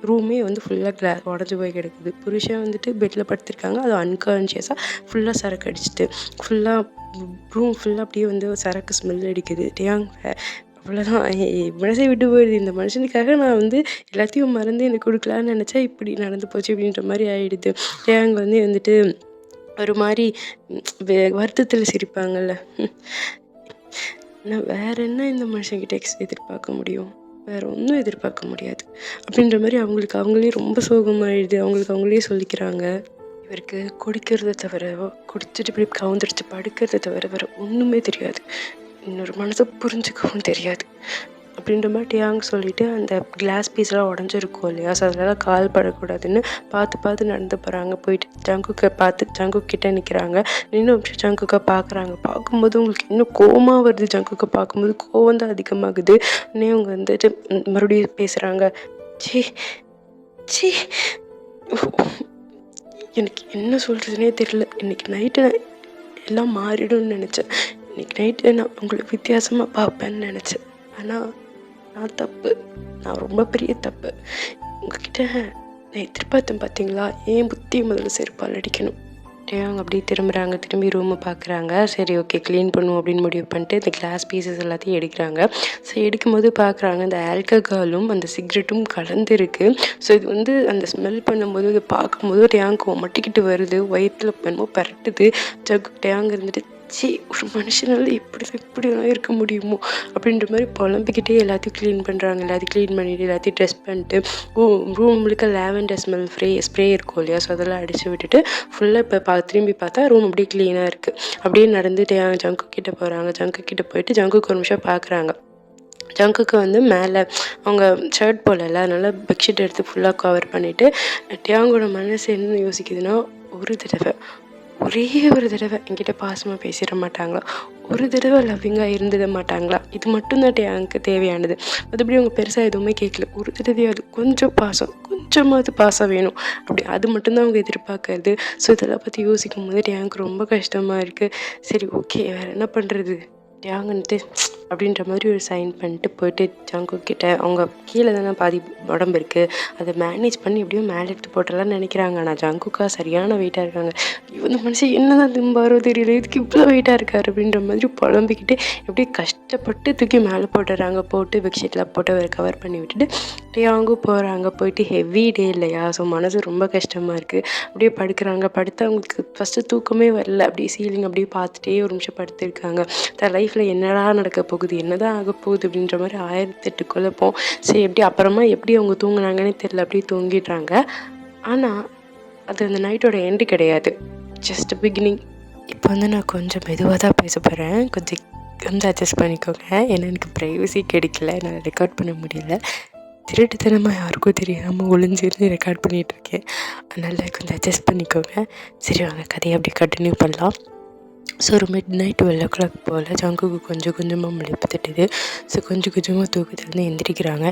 ரூமே வந்து ஃபுல்லாக உடஞ்சி போய் கிடக்குது. புருஷன் வந்துட்டு பெட்டில் படுத்திருக்காங்க. அது அன்கான்ஷியஸாக ஃபுல்லாக சரக்கு அடிச்சுட்டு ஃபுல்லாக ரூம் ஃபுல்லாக அப்படியே வந்து சரக்கு ஸ்மெல் அடிக்குது. டேயாங் அவ்வளோதான் மனசே விட்டு போயிடுது. இந்த மனுஷனுக்காக நான் வந்து எல்லாத்தையும் மறந்து எனக்கு கொடுக்கலான்னு நினச்சா இப்படி நடந்து போச்சு அப்படின்ற மாதிரி ஆயிடுது. டேயாங் வந்துட்டு ஒரு மாதிரி வருத்தத்தில் சிரிப்பாங்கல்ல. நான் வேற என்ன இந்த மனுஷங்கிட்ட எதிர்பார்க்க முடியும்? வேற ஒன்றும் எதிர்பார்க்க முடியாது அப்படின்ற மாதிரி அவங்களுக்கு அவங்களே ரொம்ப சோகமாயிடுது. அவங்களுக்கு அவங்களே சொல்லிக்கிறாங்க. இவருக்கு குடிக்கிறத தவிர, குடிச்சிட்டு இப்படி கவுந்துருச்சு படுக்கிறத தவிர வேற ஒன்றுமே தெரியாது. இன்னொரு மனசை புரிஞ்சுக்கவும் தெரியாது அப்படின்ற மாதிரி டேயாங் சொல்லிட்டு அந்த கிளாஸ் பீஸ்லாம் உடஞ்சிருக்கும் இல்லையா, ஸோ அதனால கால் படக்கூடாதுன்னு பார்த்து நடந்து போகிறாங்க. போயிட்டு ஜங்குக்கை பார்த்து ஜங்குக் கிட்ட நிற்கிறாங்க. நின்று ஜங்குக்கை பார்க்குறாங்க. பார்க்கும்போது உங்களுக்கு இன்னும் கோவமாக வருது. ஜங்குக்கை பார்க்கும்போது கோவம் தான் அதிகமாகுது. உடனே அவங்க வந்துட்டு மறுபடியும் பேசுகிறாங்க. ச்சீ ச்சீ எனக்கு என்ன சொல்கிறதுனே தெரியல. இன்னைக்கு நைட்டு எல்லாம் மாறிடும்னு நினச்சேன். இன்னைக்கு நைட்டு நான் உங்களை வித்தியாசமாக பார்ப்பேன்னு நினச்சேன். ஆனால் நான் தப்பு. நான் ரொம்ப பெரிய தப்பு. உங்ககிட்ட நான் எதிர்பார்த்தேன் பார்த்தீங்களா? ஏன் புத்தியை முதல்ல செருப்பால் அடிக்கணும். டேயாங் அப்படியே திரும்புகிறாங்க. திரும்பி ரூமை பார்க்குறாங்க. சரி ஓகே க்ளீன் பண்ணுவோம் அப்படின்னு முடிவு பண்ணிட்டு இந்த கிளாஸ் பீசஸ் எல்லாத்தையும் எடுக்கிறாங்க. ஸோ எடுக்கும்போது பார்க்குறாங்க இந்த ஆல்கஹாலும் அந்த சிகரெட்டும் கலந்துருக்கு. ஸோ இது வந்து அந்த ஸ்மெல் பண்ணும்போது இதை பார்க்கும்போது டேயாங்க்கு ஒமட்டிக்கிட்டு வருது. வயிற்றில் என்னமோ பரட்டுது. டேயாங் இருந்துட்டு ச்சீ ஒரு மனுஷனால இப்படிலாம் இருக்க முடியுமோ அப்படின்ற மாதிரி புலம்பிக்கிட்டே எல்லாத்தையும் க்ளீன் பண்ணுறாங்க. எல்லாத்தையும் க்ளீன் பண்ணிவிட்டு எல்லாத்தையும் ட்ரெஸ் பண்ணிட்டு ரூம் முழுக்க லேவெண்டர் ஸ்மெல் ஸ்ப்ரே இருக்கும் இல்லையா, ஸோ அதெல்லாம் அடித்து விட்டுட்டு ஃபுல்லாக இப்போ திரும்பி பார்த்தா ரூம் அப்படியே க்ளீனாக இருக்குது. அப்படியே நடந்துட்டு ஜங்கு கிட்டே போகிறாங்க. ஜங்கு கிட்டே போயிட்டு ஜங்குக்கு ஒரு நிமிஷம் பார்க்குறாங்க. ஜங்குக்கு வந்து மேலே அவங்க ஷர்ட் போடல, அதனால பெட்ஷீட் எடுத்து ஃபுல்லாக கவர் பண்ணிவிட்டு டேயாங்கோட மனசு என்ன யோசிக்குதுன்னா, ஒரே ஒரு தடவை என்கிட்ட பாசமாக பேசிட மாட்டாங்களா, ஒரு தடவை லவ்விங்காக இருந்துட மாட்டாங்களா, இது மட்டும்தான் எனக்கு தேவையானது. மற்றபடி அவங்க பெருசாக எதுவுமே கேட்கல. ஒரு தடவையாவது கொஞ்சமாவது பாசம் வேணும் அப்படி, அது மட்டும்தான் அவங்க எதிர்பார்க்கறது. ஸோ இதெல்லாம் பற்றி யோசிக்கும் போது எனக்கு ரொம்ப கஷ்டமாக இருக்குது. சரி ஓகே வேறு என்ன பண்ணுறது, டேயாங்கன்ட்டு அப்படின்ற மாதிரி ஒரு சைன் பண்ணிட்டு போயிட்டு ஜங்குக் கிட்ட, அவங்க கீழே தானே பாதி உடம்பு இருக்குது, அதை மேனேஜ் பண்ணி எப்படியும் மேலே எடுத்து போட்டலாம்னு நினைக்கிறாங்க. ஆனால் ஜங்குக்கா சரியான வெயிட்டாக இருக்காங்க. இந்த மனுஷன் என்னதான் திம்பாரோ தெரியல, இதுக்கு இவ்வளோ வெயிட்டாக இருக்காரு அப்படின்ற மாதிரி புலம்பிக்கிட்டு எப்படியே கஷ்டப்பட்டு தூக்கி மேலே போட்டுறாங்க. போட்டு பெட்ஷீட்லாம் போட்டு அவர் கவர் பண்ணி விட்டுட்டு டேயாங்கும் போகிறாங்க. போயிட்டு ஹெவி டே இல்லையா, ஸோ மனசு ரொம்ப கஷ்டமாக இருக்குது. அப்படியே படுக்கிறாங்க. படுத்து அவங்களுக்கு ஃபஸ்ட்டு தூக்கமே வரல. அப்படியே சீலிங் அப்படியே பார்த்துட்டே ஒரு நிமிஷம் படுத்துருக்காங்க. தன் லைஃப்பில் என்னடா நடக்க போகுது, என்னதான் ஆக போகுது அப்படின்ற மாதிரி 1008 குழப்பம். சரி அப்புறமா எப்படி அவங்க தூங்குனாங்கன்னே தெரியல, அப்படியே தூங்கிடுறாங்க. ஆனால் அது அந்த நைட்டோட எண்டு கிடையாது, ஜஸ்ட் பிகினிங். இப்போ வந்து நான் கொஞ்சம் மெதுவாக தான் பேச போகிறேன், கொஞ்சம் அட்ஜஸ்ட் பண்ணிக்கோங்க. ஏன்னா எனக்கு ப்ரைவசி கிடைக்கல, என்னால் ரெக்கார்ட் பண்ண முடியல. திருட்டுத்தனமாக யாருக்கும் தெரியாமல் ஒளிஞ்சிருந்து ரெக்கார்ட் பண்ணிகிட்ருக்கேன், அதனால் கொஞ்சம் அட்ஜஸ்ட் பண்ணிக்கோங்க. சரி வாங்க கதையை அப்படி கண்டினியூ பண்ணலாம். ஸோ ஒரு மிட்-நைட் 12 போல் ஜங்குக்கு கொஞ்சமாக முழிப்பு தட்டுது. ஸோ கொஞ்சமாக தூக்கத்துலேருந்து எந்திரிக்கிறாங்க.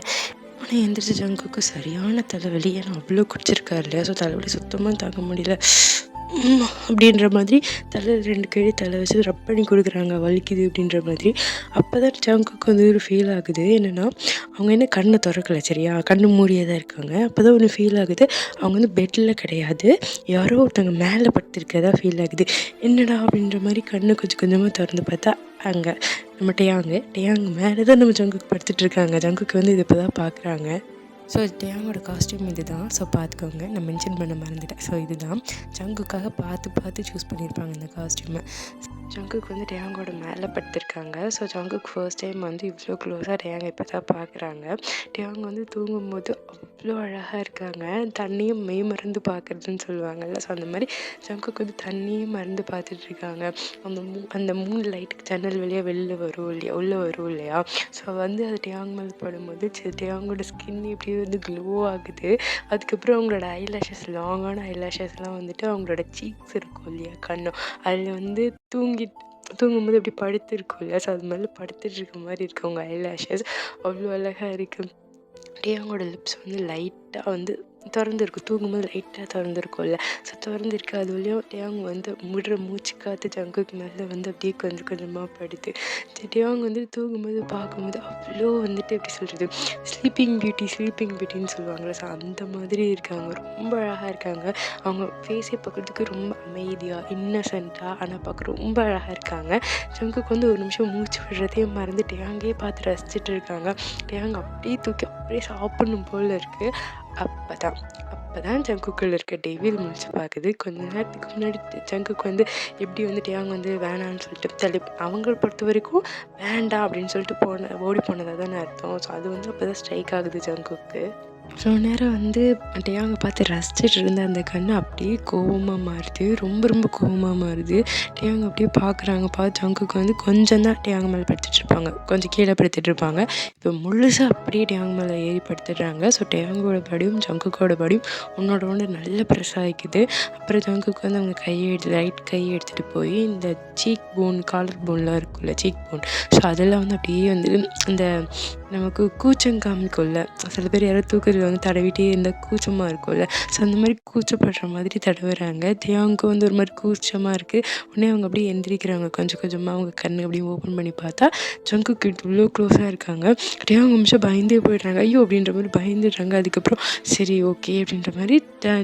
ஆனால் எந்திரிச்ச ஜங்குக்கு சரியான தலைவலி. ஏன்னா அவ்வளோ குடிச்சிருக்காரு இல்லையா, ஸோ தலைவலி சுத்தமாக தாங்க முடியல. அப்படின்ற மாதிரி தலை 2 கை தலை வச்சு ரப் பண்ணி கொடுக்குறாங்க, வலிக்குது அப்படின்ற மாதிரி. அப்போ தான் ஜங்குக்கு வந்து ஒரு ஃபீல் ஆகுது. என்னென்னா அவங்க என்ன கண்ணை திறக்கலை சரியா, கண்ணு மூடியே தான் இருக்காங்க. அப்போ தான் ஒன்று ஃபீல் ஆகுது, அவங்க வந்து பெட்டில் கிடையாது, யாரோ ஒருத்தவங்க மேலே படுத்துருக்கதா ஃபீல் ஆகுது. என்னடா அப்படின்ற மாதிரி கண்ணை கொஞ்சமாக திறந்து பார்த்தா அங்கே நம்ம டேயாங் மேலே தான் நம்ம ஜங்குக்கு படுத்துட்ருக்காங்க. ஜங்குக்கு வந்து இது இப்போ தான் பார்க்குறாங்க. ஸோ டேயாங்கோட காஸ்ட்யூம் இது தான். ஸோ பார்த்துக்கோங்க, நான் மென்ஷன் பண்ண மறந்துட்டேன். ஸோ இதுதான் ஜங்குக்காக பார்த்து சூஸ் பண்ணியிருப்பாங்க இந்த காஸ்ட்யூமை. ஜங்குக்கு வந்து டேயாங்கோட மேலே படுத்திருக்காங்க. ஸோ ஜங்குக்கு ஃபர்ஸ்ட் டைம் வந்து இவ்வளோ க்ளோஸாக டேயாங் இப்போ தான் பார்க்குறாங்க. டேயாங் வந்து தூங்கும்போது அவ்வளோ அழகாக இருக்காங்க. தண்ணியும் மெய் மறந்து பார்க்குறதுன்னு சொல்லுவாங்கள்ல, ஸோ அந்த மாதிரி ஜங்குக்கு வந்து தண்ணியும் மறந்து பார்த்துட்ருக்காங்க. அந்த மூணு லைட்டுக்கு ஜன்னல் வழியாக உள்ளே வரும் இல்லையா, ஸோ வந்து அது டேயாங் மேலே படும்போது டேயாங்கோட ஸ்கின் இப்படி வந்து க்ளோ ஆகுது. அதுக்கப்புறம் அவங்களோட ஐலாஷஸ், லாங்கான ஐலாஷஸ்லாம் வந்துட்டு அவங்களோட சீக்ஸ் இருக்கும் இல்லையா, கண்ணம், அதில் வந்து தூங்கும்போது அப்படி படுத்துருக்கும் இல்லையா, ஸோ அது மேலே படுத்துட்டு இருக்க மாதிரி இருக்குது அவங்க ஐலாஷஸ். அவ்வளோ அழகாக இருக்குது. டேயாங்கோட லிப்ஸ் வந்து லைட்டாக வந்து திறந்துருக்கும், தூங்கும்போது லைட்டாக திறந்துருக்கும்ல. ஸோ திறந்துருக்கு, அது வழியாக டேயாங் வந்து விடுற மூச்சு காற்று ஜங்குக்கு மேலே வந்து அப்படியே கொஞ்சம் கொஞ்சமாக படுது. டேயாங் வந்து தூங்கும்போது பார்க்கும்போது அவ்வளோ வந்துட்டு எப்படி சொல்கிறது, ஸ்லீப்பிங் பியூட்டின்னு சொல்லுவாங்கள்ல. ஸோ அந்த மாதிரி இருக்காங்க, ரொம்ப அழகாக இருக்காங்க. அவங்க ஃபேஸே பார்க்குறதுக்கு ரொம்ப அமைதியாக இன்னசென்ட்டாக, ஆனால் பார்க்க ரொம்ப அழகாக இருக்காங்க. ஜங்குக்கு வந்து ஒரு நிமிஷம் மூச்சு விடுறதே மறந்து டேயாங்கே பார்த்து ரசிச்சுட்டு இருக்காங்க. டேயாங் அப்படியே தூக்கி அப்படியே சாப்பிடணும் போல் இருக்குது. அப்பதான் ஜங்குக்குள்ள இருக்க டெவில் முழிச்சு பார்க்குது. கொஞ்ச நேரத்துக்கு முன்னாடி ஜங்குக்கு வந்து எப்படி வந்து டேயாங் வந்து வேணான்னு சொல்லிட்டு அவங்கள பொறுத்த வரைக்கும் வேண்டாம் அப்படின்னு சொல்லிட்டு ஓடி போனதாக தானே அர்த்தம். ஸோ அது வந்து அப்போ தான் ஸ்ட்ரைக் ஆகுது ஜங்குக்கு. அவ்வளோ நேரம் வந்து டேயாங்கை பார்த்து ரசிச்சுட்டு இருந்த அந்த கண்ணு அப்படியே கோவமாக மாறுது, ரொம்ப ரொம்ப கோவமாக மாறுது. டேயாங் அப்படியே பார்க்குறாங்க. ஜங்குக்கு வந்து கொஞ்சம் தான் டேயாங் மேலே படுத்துட்ருப்பாங்க, கொஞ்சம் கீழே படுத்துட்ருப்பாங்க. இப்போ முழுசாக அப்படியே டேயாங் மேலே ஏறி படுத்துடுறாங்க. ஸோ டேயாங்கோட பாடியும் ஜங்குக்கோட பாடியும் ஒன்னோட ஒன்று நல்லா ப்ரெஸ் ஆகிக்குது. அப்புறம் ஜங்குக்கு வந்து அவங்க ரைட் கையை எடுத்துகிட்டு போய் இந்த சீக் போன், காலர் போன்லாம் இருக்கும்ல, சீக் போன், ஸோ அதெல்லாம் வந்து அப்படியே வந்து இந்த நமக்கு கூச்சம் காமிக்கும்ல, சில பேர் யாராவது தூக்கத்தில் வந்து தடவிட்டே இருந்தால் கூச்சமாக இருக்கும்ல. ஸோ அந்த மாதிரி கூச்சப்படுற மாதிரி தடவுறாங்க. டேயாங்க்கும் வந்து ஒரு மாதிரி கூச்சமாக இருக்குது. உடனே அவங்க அப்படியே எந்திரிக்கிறாங்க. கொஞ்சம் கொஞ்சமாக அவங்க கண்ணு அப்படியே ஓப்பன் பண்ணி பார்த்தா ஜங்குக்கு இவ்வளோ க்ளோஸாக இருக்காங்க. டேயாங் நிமிஷம் பயந்தே போயிடுறாங்க. ஐயோ அப்படின்ற மாதிரி பயந்துடுறாங்க. அதுக்கப்புறம் சரி ஓகே அப்படின்ற மாதிரி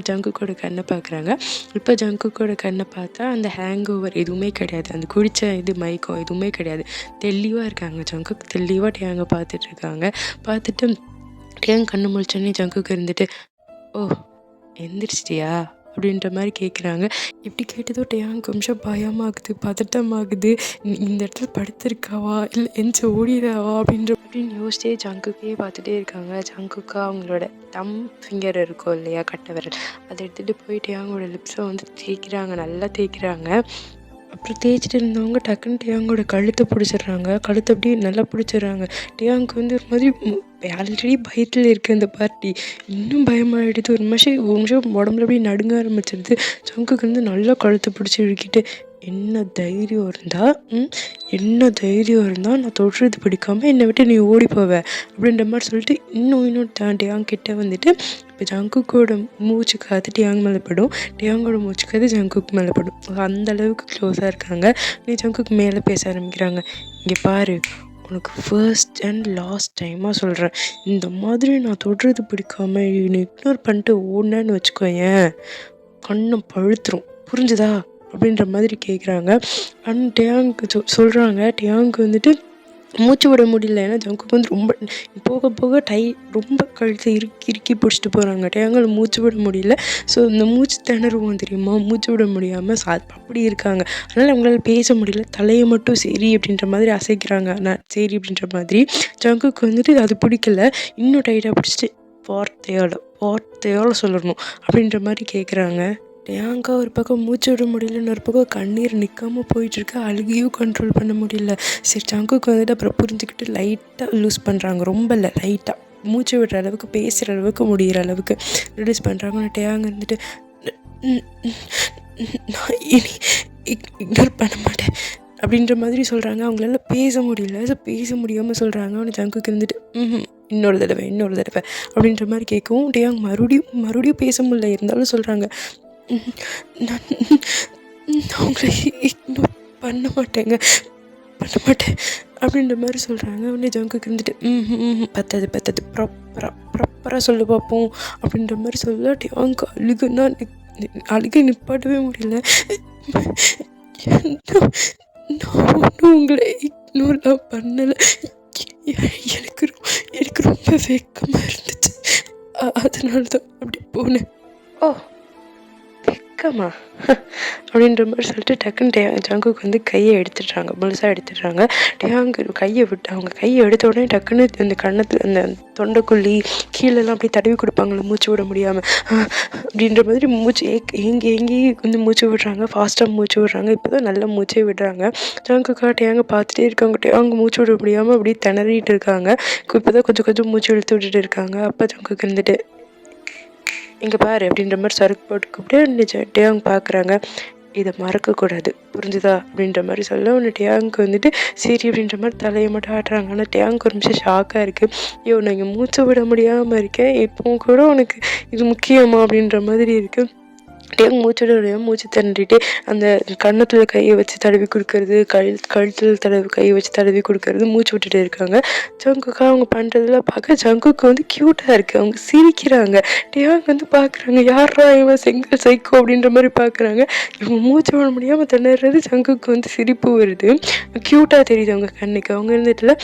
ஜங்குக்கோட கண்ணை பார்க்குறாங்க. இப்போ ஜங்குக்கோட கண்ணை பார்த்தா அந்த ஹேங் ஓவர் எதுவுமே கிடையாது, அந்த குடித்த மயக்கம் எதுவுமே கிடையாது. தெளிவாக இருக்காங்க. ஜங்குக்கு தெளிவாக டேயாங்கை பார்த்துட்டு டேயாங் கண்ணு முழிச்சோன்னே ஜங்குக்கு இருந்துட்டு, ஓ எந்திரிச்சிட்டியா அப்படின்ற மாதிரி கேட்குறாங்க. இப்படி கேட்டதோ டேயாங் கொஞ்சம் பயமாகுது, பதட்டமாகுது. இந்த இடத்துல படுத்திருக்காவா இல்லை எந்திச்சு ஓடிடாவா அப்படின்னு யோசிச்சே ஜங்குக்கே பார்த்துட்டே இருக்காங்க. ஜங்குக்கா அவங்களோட தம் ஃபிங்கர் இருக்கும் இல்லையா, கட்டை விரல், அதை எடுத்துகிட்டு போய் டேயாங்கோட லிப்ஸை வந்து தேய்க்கிறாங்க, நல்லா தேய்க்கிறாங்க. அப்புறம் தேய்ச்சிட்டு இருந்தவங்க டக்குன்னு டேயாங்கோட கழுத்தை பிடிச்சிடுறாங்க. கழுத்தை அப்படியே நல்லா பிடிச்சிடுறாங்க. டேயாங்க்கு வந்து ஒரு மாதிரி ஆல்ரெடி பயத்தில் இருக்க இந்த பார்ட்டி இன்னும் பயமாகிடுது. ஒரு நிமிஷம் உடம்புல அப்படியே நடுங்க ஆரம்பிச்சிடுது. ஜங்குக்கு வந்து நல்லா கழுத்தை பிடிச்சி இழுக்கிட்டு, என்ன தைரியம் இருந்தால் நான் தொடுறது பிடிக்காமல் என்னை விட்டு நீ ஓடி போவ அப்படின்ற மாதிரி சொல்லிட்டு இன்னும் டேயாங் கிட்ட வந்துட்டு இப்போ ஜங்குக்கோட மூச்சு காற்று டேயாங் மேலே படும், டேயாங்கோட மூச்சு காற்று ஜங்குக்கு மேலே படும். அந்த அளவுக்கு க்ளோஸாக இருக்காங்க. நீ ஜங்குக்கு மேலே பேச ஆரம்பிக்கிறாங்க. இங்கே பாரு, உனக்கு ஃபர்ஸ்ட் அண்ட் லாஸ்ட் டைமாக சொல்கிறேன், இந்த மாதிரி நான் தொடுறது பிடிக்காம நீ இக்னோர் பண்ணிட்டு ஓடினேன்னு வச்சுக்கோயேன், கண்ணை பழுத்துரும், புரிஞ்சுதா அப்படின்ற மாதிரி கேட்குறாங்க. அண்ட் டேயாங்க்கு சொல்கிறாங்க. டேயாங்க்கு வந்துட்டு மூச்சு விட முடியல. ஏன்னா ஜங்குக்கு வந்து ரொம்ப போக போக ரொம்ப கழுத்தை இறுக்கி பிடிச்சிட்டு போகிறாங்க. டேயாங்கால் மூச்சு விட முடியல. ஸோ இந்த மூச்சு திணறுவோம் தெரியுமா, மூச்சு விட முடியாமல் அப்படி இருக்காங்க. அதனால் அவங்களால பேச முடியல. தலையை மட்டும் சரி அப்படின்ற மாதிரி அசைக்கிறாங்க. நான் சரி அப்படின்ற மாதிரி. ஜங்குக்கு வந்துட்டு அது பிடிக்கல. இன்னும் டைட்டாக பிடிச்சிட்டு வார்த்தையால் சொல்லணும் அப்படின்ற மாதிரி கேட்குறாங்க. டேயாங்கா ஒரு பக்கம் மூச்சு விட முடியலன்னு, ஒரு பக்கம் கண்ணீர் நிற்காமல் போயிட்டுருக்கு. அழுகையும் கண்ட்ரோல் பண்ண முடியல. சரி ஜங்குக்கு வந்துட்டு அப்புறம் புரிஞ்சுக்கிட்டு லைட்டாக லூஸ் பண்ணுறாங்க. ரொம்ப இல்லை, லைட்டாக மூச்சு விடுற அளவுக்கு, பேசுகிற அளவுக்கு, முடிகிற அளவுக்கு ரிலீஸ் பண்ணுறாங்க. டேயாங் இருந்துட்டு நான் இனி இக்னோர் பண்ண மாட்டேன் அப்படின்ற மாதிரி சொல்கிறாங்க. அவங்களால பேச முடியல. ஸோ பேச முடியாமல் சொல்கிறாங்க. அவனை ஜங்குக்கு இருந்துட்டு இன்னொரு தடவை அப்படின்ற மாதிரி கேட்கவும் டேயாங் மறுபடியும் பேச முடியல. இருந்தாலும் சொல்கிறாங்க, நான் உங்களை இக்னோர் பண்ண மாட்டேன் அப்படின்ற மாதிரி சொல்கிறாங்க. உடனே ஜங்குக்கு இருந்துட்டு பத்தது ப்ராப்பராக சொல்ல பார்ப்போம் அப்படின்ற மாதிரி சொல்ல டேயாங்க்கு அழுகை நிப்பாட்டவே முடியல. நான் ஒன்றும் உங்களை இக்னோர்லாம் பண்ணலை, எனக்கு ரொம்ப வெக்கமாக இருந்துச்சு, அதனால தான் அப்படி போனேன். ஓ வெக்கமா அப்படின்ற மாதிரி சொல்லிட்டு டக்குன்னு ஜங்குக்கு வந்து கையை எடுத்துடுறாங்க, முழுசாக எடுத்துடுறாங்க. டேயாங்கு அவங்க கையை எடுத்த உடனே டக்குன்னு அந்த கண்ணத்தில் அந்த தொண்டைக்குள்ளி கீழெல்லாம் அப்படியே தடவி கொடுப்பாங்களே மூச்சு விட முடியாமல் அப்படின்ற மாதிரி மூச்சு ஏங்கி வந்து மூச்சு விடுறாங்க. ஃபாஸ்ட்டாக மூச்சு விடுறாங்க. இப்போ தான் நல்லா மூச்சே விடுறாங்க. ஜங்குக்கா டேயாங்க பார்த்துட்டே இருக்காங்க. டேயாங்க மூச்சு விட முடியாமல் அப்படியே திணறிட்டு இருக்காங்க. இப்போ தான் கொஞ்சம் மூச்சு இழுத்து விட்டுட்டு இருக்காங்க. அப்போ ஜங்குக்கு இருந்துட்டு இங்கே பாரு அப்படின்ற மாதிரி சறுக்கு போட்டு கூப்பிட்டு டேயாங் பார்க்குறாங்க. இதை மறக்கக்கூடாது, புரிஞ்சுதா அப்படின்ற மாதிரி சொல்ல ஒன்று டேங்க்கு வந்துட்டு சரி அப்படின்ற மாதிரி தலையை மட்டும் ஆட்டுறாங்க. ஆனால் டேங்க் ஒரு நிமிஷம் ஷாக்காக இருக்குது. ஐயோ நான் இங்கே மூச்சு விட முடியாமல் இருக்கேன், இப்போவும் கூட உனக்கு இது முக்கியமா அப்படின்ற மாதிரி இருக்குது. டேங்க் மூச்சு விட முடியாமல் மூச்சு திணறிட்டு அந்த கன்னத்தில் கையை வச்சு தடவி கொடுக்கறது, கழுத்தில் கையை வச்சு தடவி கொடுக்கறது, மூச்சு விட்டுட்டே இருக்காங்க. ஜங்குக்கா அவங்க பண்ணுறதெல்லாம் பார்க்க ஜங்குக்கு வந்து க்யூட்டாக இருக்குது. அவங்க சிரிக்கிறாங்க. டேங்க் வந்து பார்க்குறாங்க, யாரா இவன் செங்கல் சைக்கோ அப்படின்ற மாதிரி பார்க்குறாங்க. இவங்க மூச்சு விட முடியாமல் திணறது ஜங்குக்கு வந்து சிரிப்பு வருது. க்யூட்டாக தெரியுது அவங்க கண்ணுக்கு. அவங்க இருந்துட்டுல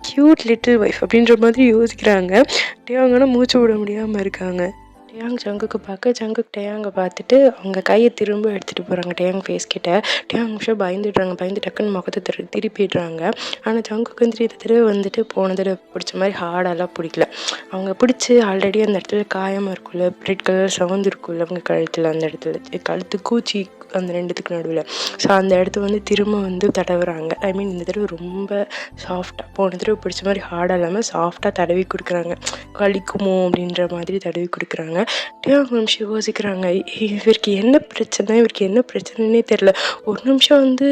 க்யூட் லிட்டில் ஒய்ஃப் அப்படின்ற மாதிரி யோசிக்கிறாங்க. டேங்கன்னா மூச்சு விட முடியாமல் இருக்காங்க. டேயாங் ஜங்குக்கு பார்க்க ஜங்குக்கு டேயாங்கை பார்த்துட்டு அவங்க கையை திரும்ப எடுத்துகிட்டு போகிறாங்க டேயாங் ஃபேஸ் கிட்ட. டேயாங் நிமிஷம் பயந்துடுறாங்க. பயந்து டக்குன்னு முகத்தை திருப்பிடுறாங்க. ஆனால் ஜங்குக்கு வந்துட்டு இந்த தடவை வந்துட்டு போன தடவை பிடிச்ச மாதிரி ஹார்டெல்லாம் பிடிக்கல. அவங்க பிடிச்சி ஆல்ரெடி அந்த இடத்துல காயமாக இருக்கும்ல, ரெட் கலர் சவுந்து இருக்கும்ல அவங்க கழுத்தில், அந்த இடத்துல கழுத்து கூச்சி அந்த ரெண்டுத்துக்கு நடுவில். ஸோ அந்த இடத்த வந்து திரும்ப வந்து தடவுறாங்க. ஐ மீன் இந்த தடவை ரொம்ப சாஃப்டாக, போன தடவை பிடிச்ச மாதிரி ஹார்டாக இல்லாமல் சாஃப்டாக தடவி கொடுக்குறாங்க. வலிக்குமோ அப்படின்ற மாதிரி தடவி கொடுக்குறாங்க. டேயாங் நிமிஷம் யோசிக்கிறாங்க, இவருக்கு என்ன பிரச்சனைன்னே தெரில. ஒரு நிமிஷம் வந்து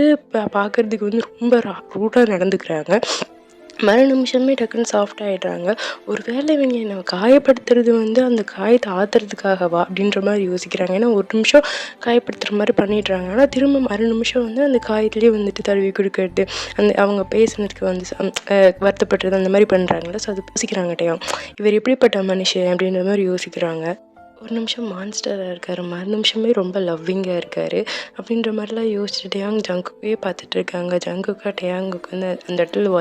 பார்க்குறதுக்கு வந்து ரொம்ப ரூடாக நடந்துக்கிறாங்க. மறு நிமிஷமே டக்குன்னு சாஃப்ட் ஆகிடுறாங்க. ஒரு வேளை இவங்க என்னை காயப்படுத்துறது வந்து அந்த காயத்தை ஆற்றுறதுக்காகவா அப்படின்ற மாதிரி யோசிக்கிறாங்க. ஏன்னா ஒரு நிமிஷம் காயப்படுத்துகிற மாதிரி பண்ணிடுறாங்க. ஆனால் திரும்ப மறு நிமிஷம் வந்து அந்த காயத்துலேயே வந்துட்டு தடவி கொடுக்கறது, அந்த அவங்க பேசுனதுக்கு வந்து வருத்தப்படுறது, அந்த மாதிரி பண்ணுறாங்களே. ஸோ அது யோசிக்கிறாங்க டேயாங், இவர் எப்படிப்பட்ட மனுஷன் அப்படின்ற மாதிரி யோசிக்கிறாங்க. ஒரு நிமிஷம் மான்ஸ்டராக இருக்கார், மறு நிமிஷமே ரொம்ப லவ்விங்காக இருக்கார் அப்படின்ற மாதிரிலாம் யோசிச்சுட்டு டேயாங் ஜங்குக்கே பார்த்துட்டு இருக்காங்க. ஜங்குக்கா டேயாங்குக்கு வந்து அந்த இடத்துல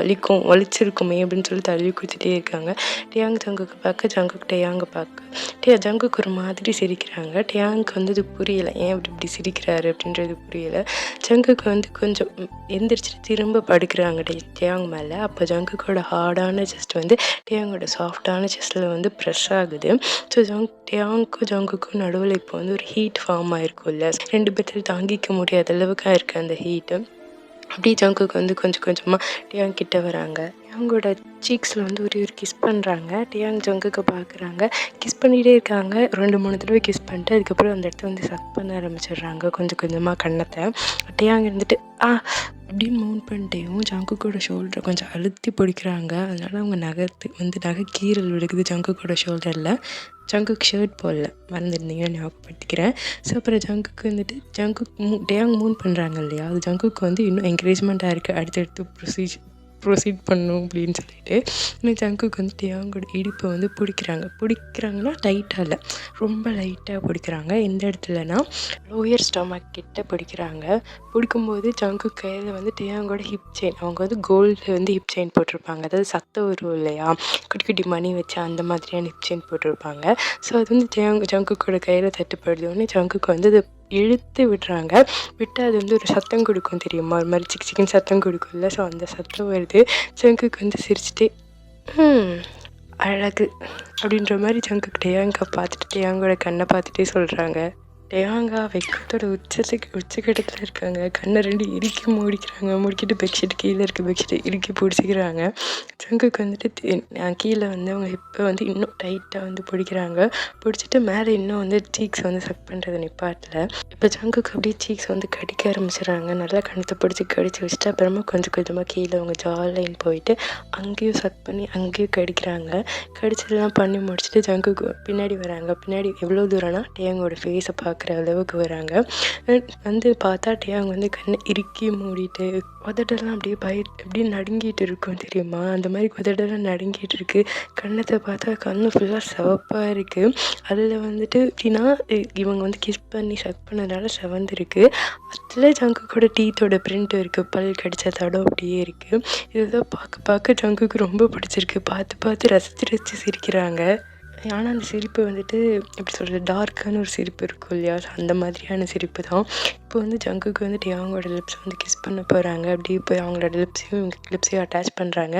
வலிச்சிருக்குமே அப்படின்னு சொல்லி தள்ளி கொடுத்துட்டே இருக்காங்க. டேயாங் ஜங்குக்கு பார்க்க, ஜங்குக்கு டேயாங்கை பார்க்க. ஜங்குக்கு ஒரு மாதிரி சிரிக்கிறாங்க. டேயாங்க்கு வந்து இது புரியலை, ஏன் இப்படி சிரிக்கிறாரு அப்படின்றது புரியலை. ஜங்குக்கு வந்து கொஞ்சம் எந்திரிச்சிட்டு திரும்ப படுக்கிறாங்க டேயாங் மேலே. அப்போ ஜங்குக்கோட ஹார்டான செஸ்ட் வந்து டேயாங்கோட சாஃப்டான செஸ்ட்டில் வந்து ப்ரெஷ் ஆகுது. ஸோ டேயாங்க்கும் ஜங்குக்கும் நடுவில் இப்போ வந்து ஒரு ஹீட் ஃபார்ம் ஆகிருக்கும்ல, ரெண்டு பேர்த்தையும் தாங்கிக்க முடியாத அளவுக்கு இருக்குது அந்த ஹீட்டு. அப்படியே ஜங்குக்கு வந்து கொஞ்சம் கொஞ்சமாக டேயாங் கிட்ட வராங்க. டேயாங்கோட சீக்ஸில் வந்து ஒரு கிஸ் பண்ணுறாங்க. டேயாங் ஜங்குக்கு பார்க்குறாங்க, கிஸ் பண்ணிகிட்டே இருக்காங்க. 2-3 தடவை கிஸ் பண்ணிட்டு அதுக்கப்புறம் அந்த இடத்த வந்து சக் பண்ண ஆரம்பிச்சிடுறாங்க கொஞ்சம் கொஞ்சமாக கன்னத்தை. டேயாங் இருந்துட்டு அப்படின்னு மூவ் பண்ணிட்டேவும் ஜங்குக்கோட ஷோல்டரை கொஞ்சம் அழுத்தி பிடிக்கிறாங்க. அதனால அவங்க நகை கீரல் விடுக்குது ஜங்குக்கோட ஷோல்டரில். ஜங்குக்கு ஷர்ட் போடல, மறந்துருந்தீங்கன்னா ஞாபகப்படுத்திக்கிறேன். ஸோ அப்புறம் ஜங்குக்கு வந்துட்டு டேயாங் மூவ் பண்ணுறாங்க இல்லையா, அது ஜங்குக்கு வந்து இன்னும் என்கரேஜ்மெண்ட்டாக இருக்குது, அடுத்தடுத்து ப்ரொசீட் பண்ணணும் அப்படின்னு சொல்லிட்டு. இன்னும் ஜங்குக்கு வந்து டேயாங்கோட இடுப்பை வந்து பிடிக்கிறாங்கன்னா டைட்டாக இல்லை, ரொம்ப லைட்டாக பிடிக்கிறாங்க. எந்த இடத்துலனா லோயர் ஸ்டொமக் கிட்ட பிடிக்கிறாங்க. பிடிக்கும்போது ஜங்கு கையில் வந்து டேயாங்கோட ஹிப் செயின், அவங்க வந்து கோல்டு வந்து ஹிப் செயின் போட்டிருப்பாங்க, அதாவது சத்தம் வரும் இல்லையா, குட்டி குட்டி மணி வச்சு அந்த மாதிரியான ஹிப் செயின் போட்டிருப்பாங்க. ஸோ அது வந்து ஜங்குக்கோட கையில் தட்டுப்படுதோடனே ஜங்குக்கு வந்து அது இழுத்து விடுறாங்க. விட்டு அது வந்து ஒரு சத்தம் கொடுக்கும் தெரியுமா, ஒரு மாதிரி சிக்கன் சத்தம் கொடுக்கும்ல. ஸோ அந்த சத்தம் வருது. ஜங்குக்கு வந்து சிரிச்சுட்டே அழகு அப்படின்ற மாதிரி ஜங்குக்கு டேயாங்கை பார்த்துட்டு டேயாங்கோட கண்ணை பார்த்துட்டே சொல்கிறாங்க. டேயாங்கா வெக்கத்தோட உச்சக்கட்டத்தில் இருக்காங்க. கண்ணை 2 இறுக்கி மூடிக்கிட்டு பெட்ஷீட் கீழே இருக்க பெட்ஷீட்டை இறுக்கி பிடிச்சிக்கிறாங்க. ஜங்குக்கு வந்துட்டு கீழே வந்து அவங்க ஹிப்பை வந்து இன்னும் டைட்டாக வந்து பிடிக்கிறாங்க. பிடிச்சிட்டு மேலே இன்னும் வந்து சீக்ஸ் வந்து சக் பண்ணுறது நிப்பாட்டில். இப்போ ஜங்குக்கு அப்படியே சீக்ஸ் வந்து கடிக்க ஆரம்பிச்சிடுறாங்க. நல்லா கணத்தை பிடிச்சி கடிச்சு வச்சுட்டு அப்புறமா கொஞ்சம் கொஞ்சமாக கீழே அவங்க ஜாலைன் போயிட்டு அங்கேயும் சக் பண்ணி அங்கேயும் கடிக்கிறாங்க. கடிச்சதெல்லாம் பண்ணி முடிச்சுட்டு ஜங்குக்கு பின்னாடி வராங்க. பின்னாடி எவ்வளோ தூரம்னா டேயாங்கோட ஃபேஸை பார்க்குற அளவுக்கு வராங்க. வந்து பார்த்தா டேயாங் வந்து கண்ணை இறுக்கி மூடிட்டு உதடெல்லாம் அப்படியே நடுங்கிட்டு இருக்கும் தெரியுமா, அந்த மாதிரி உதடெல்லாம் நடுங்கிட்டு இருக்கு. கண்ணத்தை பார்த்தா கண்ணு ஃபுல்லாக சிவப்பாக இருக்குது. அதில் வந்துட்டு எப்படின்னா இவங்க வந்து கிஸ் பண்ணி சக் பண்ணதால செவந்துருக்கு. அதில் ஜங்குக்கோட டீத்தோட பிரிண்ட் இருக்குது, பல் கடிச்ச தடம் அப்படியே இருக்குது. இதுதான் பார்க்க ஜங்குக்கு ரொம்ப பிடிச்சிருக்கு. பார்த்து ரசித்து சிரிக்கிறாங்க. ஆனால் அந்த சிரிப்பு வந்துட்டு எப்படி சொல்கிறது, டார்க்கான ஒரு சிரிப்பு இருக்கும் இல்லையா, அந்த மாதிரியான சிரிப்பு தான். இப்போ வந்து ஜங்குக்கு வந்து டேயாங்கோட லிப்ஸ் வந்து கிஸ் பண்ண போகிறாங்க. அப்படியே போய் அவங்களோட லிப்ஸையும் அட்டாச் பண்ணுறாங்க.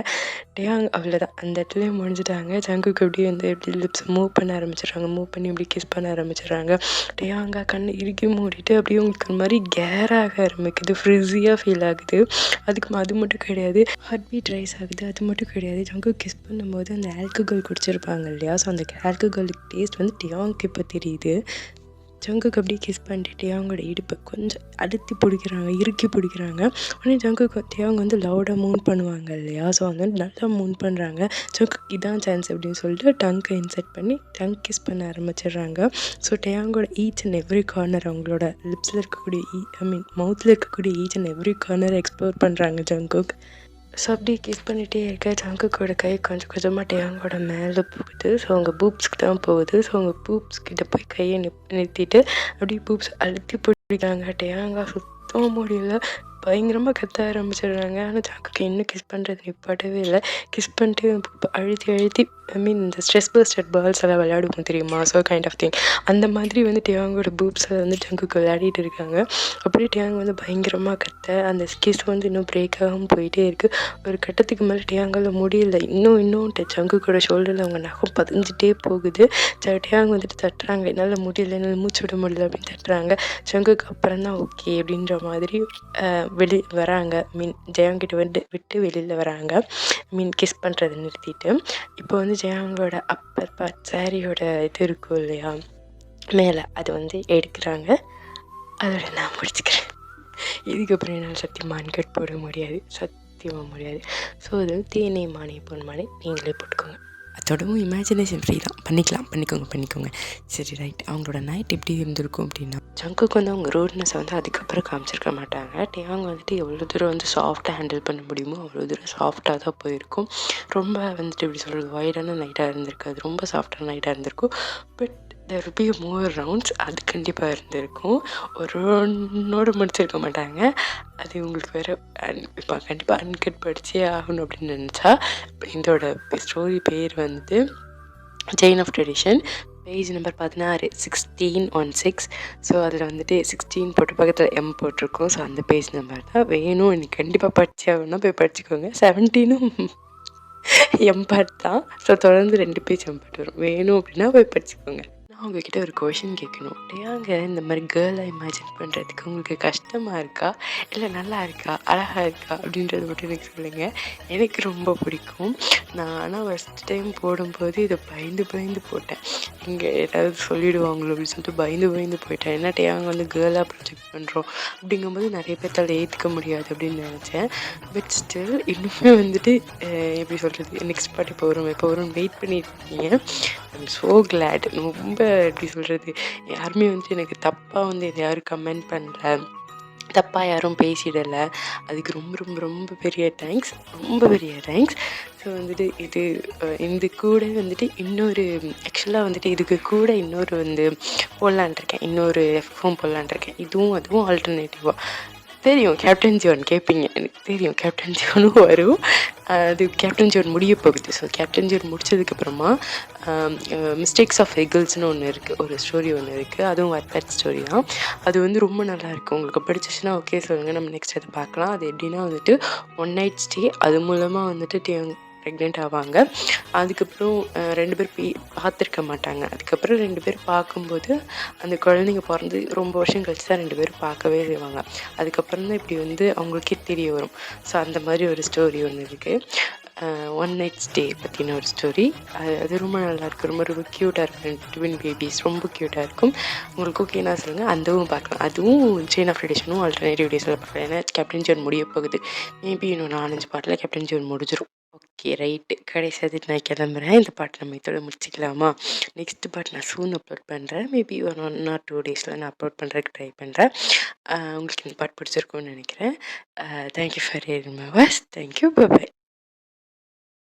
டேயாங் அவ்வளோதான், அந்த இடத்துலேயே முடிஞ்சிட்டாங்க. ஜங்குக்கு அப்படியே வந்து எப்படி லிப்ஸ் மூவ் பண்ண ஆரம்பிச்சிடுறாங்க. மூவ் பண்ணி இப்படி கிஸ் பண்ண ஆரம்பிச்சிடுறாங்க. டேயாங்கா கண்ணை இறுக்கி மூடிட்டு அப்படியே உங்களுக்கு ஒரு மாதிரி கேராக ஆரம்பிக்குது, ஃப்ரிஸியாக ஃபீல் ஆகுது. அது மட்டும் கிடையாது, ஹார்ட் பீட் ரைஸ் ஆகுது. அது மட்டும் கிடையாது, ஜங்குக்கு கிஸ் பண்ணும்போது அந்த ஆல்கஹால் குடிச்சிருப்பாங்க இல்லையா, ஸோ அந்த ஆல்கஹாலிக் டேஸ்ட் வந்து டேயாங்க்கு இப்போ தெரியுது. ஜங்குக்கு அப்படியே கிஸ் பண்ணிட்டு டேயாங்கோட இடுப்பை கொஞ்சம் அழுத்தி பிடிக்கிறாங்க, இறுக்கி பிடிக்கிறாங்க. உடனே ஜங்குக்கு டேயாங் வந்து லவுடாக மூன் பண்ணுவாங்க இல்லையா? ஸோ வந்து நல்லா மூன் பண்ணுறாங்க. ஜங்குக்கு இதான் சான்ஸ் அப்படின்னு சொல்லிட்டு டங்கை இன்செர்ட் பண்ணி டங் கிஸ் பண்ண ஆரம்பிச்சிடுறாங்க. ஸோ டேயாங்கோட ஈச் அண்ட் எவ்ரி கார்னர், அவங்களோட லிப்ஸில் இருக்கக்கூடிய மவுத்தில் இருக்கக்கூடிய each and every corner explore பண்ணுறாங்க ஜங்குக். ஸோ அப்படியே கிஸ் பண்ணிகிட்டே இருக்க ஜங்குக்கோட கை கொஞ்சம் கொஞ்சமாக டேயாங்கோட மேலே போகுது. ஸோ அவங்க பூப்ஸ்க்கு தான் போகுது. ஸோ அவங்க பூப்ஸ் கிட்ட போய் கையை நிறுத்திட்டு அப்படியே பூப்ஸ் அழுத்தி பிடிக்கிறாங்க. டேயாங்கா சுத்தமாக முடியல, பயங்கரமாக கத்த ஆரம்பிச்சிடுறாங்க. ஆனால் ஜங்குக்கு இன்னும் கிஸ் பண்ணுறது நிப்பாட்டவே இல்லை. கிஸ் பண்ணிட்டு அழுத்தி அழுத்தி இந்த ஸ்ட்ரெஸ் பஸ்டட் பால்ஸ் எல்லாம் விளையாடுவோம் தெரியுமா? ஸோ கைண்ட் ஆஃப் திங் அந்த மாதிரி வந்து டேயாங்கோட பூப்ஸை வந்து ஜங்குக்கு விளையாடிட்டு இருக்காங்க. அப்படியே டேயாங் வந்து பயங்கரமாக கத்த, அந்த கிஸ் வந்து இன்னும் பிரேக் ஆகாமல் போயிட்டே இருக்குது. ஒரு கட்டத்துக்கு மேலே டேயாங்கால முடியல, இன்னும் ஜங்குக்கோட ஷோல்டரில் அவங்க நகம் பதிஞ்சிட்டே போகுது. டேயாங் வந்துட்டு தட்டுறாங்க, என்னால் முடியல, என்னால் மூச்சு விட முடியல அப்படின்னு தட்டுறாங்க. ஜங்குக்கு அப்புறம் தான் ஓகே அப்படின்ற மாதிரி வராங்க. ஜெயாங்கிட்ட விட்டு வெளியில் வராங்க. கிஸ் பண்ணுறதை நிறுத்திட்டு. இப்போ வந்து ஜெயாங்கோட அப்பர் பார்ட் சாரியோட இது இருக்கும் இல்லையா மேலே, அது வந்து எடுக்கிறாங்க. அதோட நான் முடிச்சுக்கிறேன். இதுக்கப்புறம் என்னால் சத்தியமாக அன்கட் போட முடியாது, சத்தியமாக முடியாது. ஸோ அது தேனே மானே பொன்மானே நீங்களே போட்டுக்கோங்க. அதோடவும் இமேஜினேஷன் ஃப்ரீ தான், பண்ணிக்கோங்க. சரி ரைட். அவங்களோட நைட் எப்படி இருந்திருக்கும் அப்படின்னா, ஜங்குக்கு வந்து அவங்க ரூட்னஸை வந்து அதுக்கப்புறம் காமிச்சிருக்க மாட்டாங்க. டேயாங் வந்துட்டு எவ்வளோ தூரம் வந்து சாஃப்டாக ஹேண்டில் பண்ண முடியுமோ அவ்வளோ தூரம் சாஃப்டாக தான் போயிருக்கும். ரொம்ப வந்துட்டு எப்படி சொல்கிறது, வைடான நைட்டாக இருந்திருக்காது, ரொம்ப சாஃப்டான நைட்டாக இருந்திருக்கும். But there will be more rounds. அது கண்டிப்பாக இருந்திருக்கும். ஒரு ரவுண்டோடு முடிச்சிருக்க மாட்டாங்க. அது உங்களுக்கு வேறு இப்போ கண்டிப்பாக அன்கட் படித்தே ஆகணும் அப்படின்னு நினச்சா. இதோட ஸ்டோரி பேர் வந்து chain of tradition. Page number 16, 1616. So அதில் வந்துட்டு 16 போட்டு பக்கத்தில் M போட்டிருக்கோம். ஸோ அந்த பேஜ் நம்பர் தான் வேணும். எனக்கு கண்டிப்பாக படித்தே ஆகணும்னா போய் படிச்சுக்கோங்க. 17ம் எம்பாட் தான். ஸோ தொடர்ந்து 2 பேஜ் எம்பாட் வரும். வேணும் அப்படின்னா போய் படிச்சுக்கோங்க. நான் உங்ககிட்ட ஒரு கொஷின் கேட்கணும். டேயாங்க இந்த மாதிரி கேர்ளை இமேஜின் பண்ணுறதுக்கு உங்களுக்கு கஷ்டமாக இருக்கா, இல்லை நல்லா இருக்கா, அழகாக இருக்கா அப்படின்றது மட்டும் எனக்கு சொல்லுங்கள். எனக்கு ரொம்ப பிடிக்கும். நான் ஆனால் ஃபஸ்ட் டைம் போடும்போது இதை பயந்து போட்டேன். இங்கே ஏதாவது சொல்லிவிடுவாங்களோ அப்படின்னு சொல்லிட்டு பயந்து போயிட்டேன். ஏன்னா டேயாங்க வந்து கேர்ளாக ப்ரொஜெக்ட் பண்ணுறோம் அப்படிங்கும்போது நிறைய பேர்த்தால் ஏற்றுக்க முடியாது அப்படின்னு நினச்சேன். பட் ஸ்டில் இன்னுமே வந்துட்டு எப்படி சொல்கிறது, நெக்ஸ்ட் பார்ட் இப்போ வரும் வெயிட் பண்ணியிருக்கீங்க. I'm so glad. ரொம்ப எப்படி சொல்கிறது, யாருமே வந்துட்டு எனக்கு தப்பாக வந்து இதை யாரும் கமெண்ட் பண்ணல, தப்பாக யாரும் பேசிடலை. அதுக்கு ரொம்ப பெரிய தேங்க்ஸ். ஸோ வந்துட்டு இது கூட வந்துட்டு இன்னொரு ஆக்சுவலாக வந்துட்டு இதுக்கு கூட இன்னொரு வந்து போடலான்ட்ருக்கேன், இன்னொரு எஃப்எம் போடலான்ட்ருக்கேன். அதுவும் ஆல்டர்னேட்டிவாக தெரியும். கேப்டன் ஜோன் கேட்பீங்க, எனக்கு தெரியும். கேப்டன் ஜோனும் வரும். அது கேப்டன் ஜோன் முடிய போகுது. ஸோ கேப்டன் ஜோன் முடிச்சதுக்கப்புறமா மிஸ்டேக்ஸ் ஆஃப் எகிள்ஸ்னு ஒன்று இருக்குது, ஒரு ஸ்டோரி ஒன்று இருக்குது. அதுவும் வாட்பேட் ஸ்டோரி தான். அது வந்து ரொம்ப நல்லாயிருக்கும். உங்களுக்கு படிச்சிச்சுன்னா ஓகே சொல்லுங்கள், நம்ம நெக்ஸ்ட் அதை பார்க்கலாம். அது எப்படின்னா வந்துட்டு 1 நைட் ஸ்டே. அது மூலமாக வந்துட்டு ப்ரெக்னென்ட் ஆவாங்க. அதுக்கப்புறம் 2 பேர் பார்த்துருக்க மாட்டாங்க. அதுக்கப்புறம் 2 பேர் பார்க்கும்போது அந்த குழந்தைங்க பிறந்து ரொம்ப வருஷம் கழிச்சு தான் 2 பேரும் பார்க்கவே செய்வாங்க. அதுக்கப்புறம் தான் இப்படி வந்து அவங்களுக்கே தெரிய வரும். ஸோ அந்த மாதிரி ஒரு ஸ்டோரி ஒன்று இருக்குது. 1 நைட் ஸ்டே பற்றின ஒரு ஸ்டோரி. அது ரொம்ப நல்லாயிருக்கும். ரொம்ப க்யூட்டாக இருக்கும். ட்வின் பேபிஸ் ரொம்ப க்யூட்டாக இருக்கும். உங்களுக்கு ஓகேனா சொல்லுங்கள், அதுவும் பார்க்கலாம். அதுவும் செயின் ஆஃப் ட்ரெடிஷனும் ஆல்டர்னேட்டிவ் டேஸில் பார்க்கலாம். ஏன்னா கேப்டன் ஜோன் முடிய போகுது. மேபி இன்னும் 4-5 பாட்டில் கேப்டன் ஜோன் முடிஞ்சிடும். Okay right. கடைசி நான் கிளம்புறேன். இந்த பாட்டு நம்ம இதோட முடிச்சிக்கலாமா? நெக்ஸ்ட் பாட்டு நான் சூன் அப்லோட் பண்ணுறேன். மேபி ஒரு 1 or 2 டேஸில் நான் அப்லோட் பண்ணுறதுக்கு ட்ரை பண்ணுறேன். உங்களுக்கு இந்த பாட்டு பிடிச்சிருக்கும்னு நினைக்கிறேன். Thank you for hearing my voice. Thank you. By.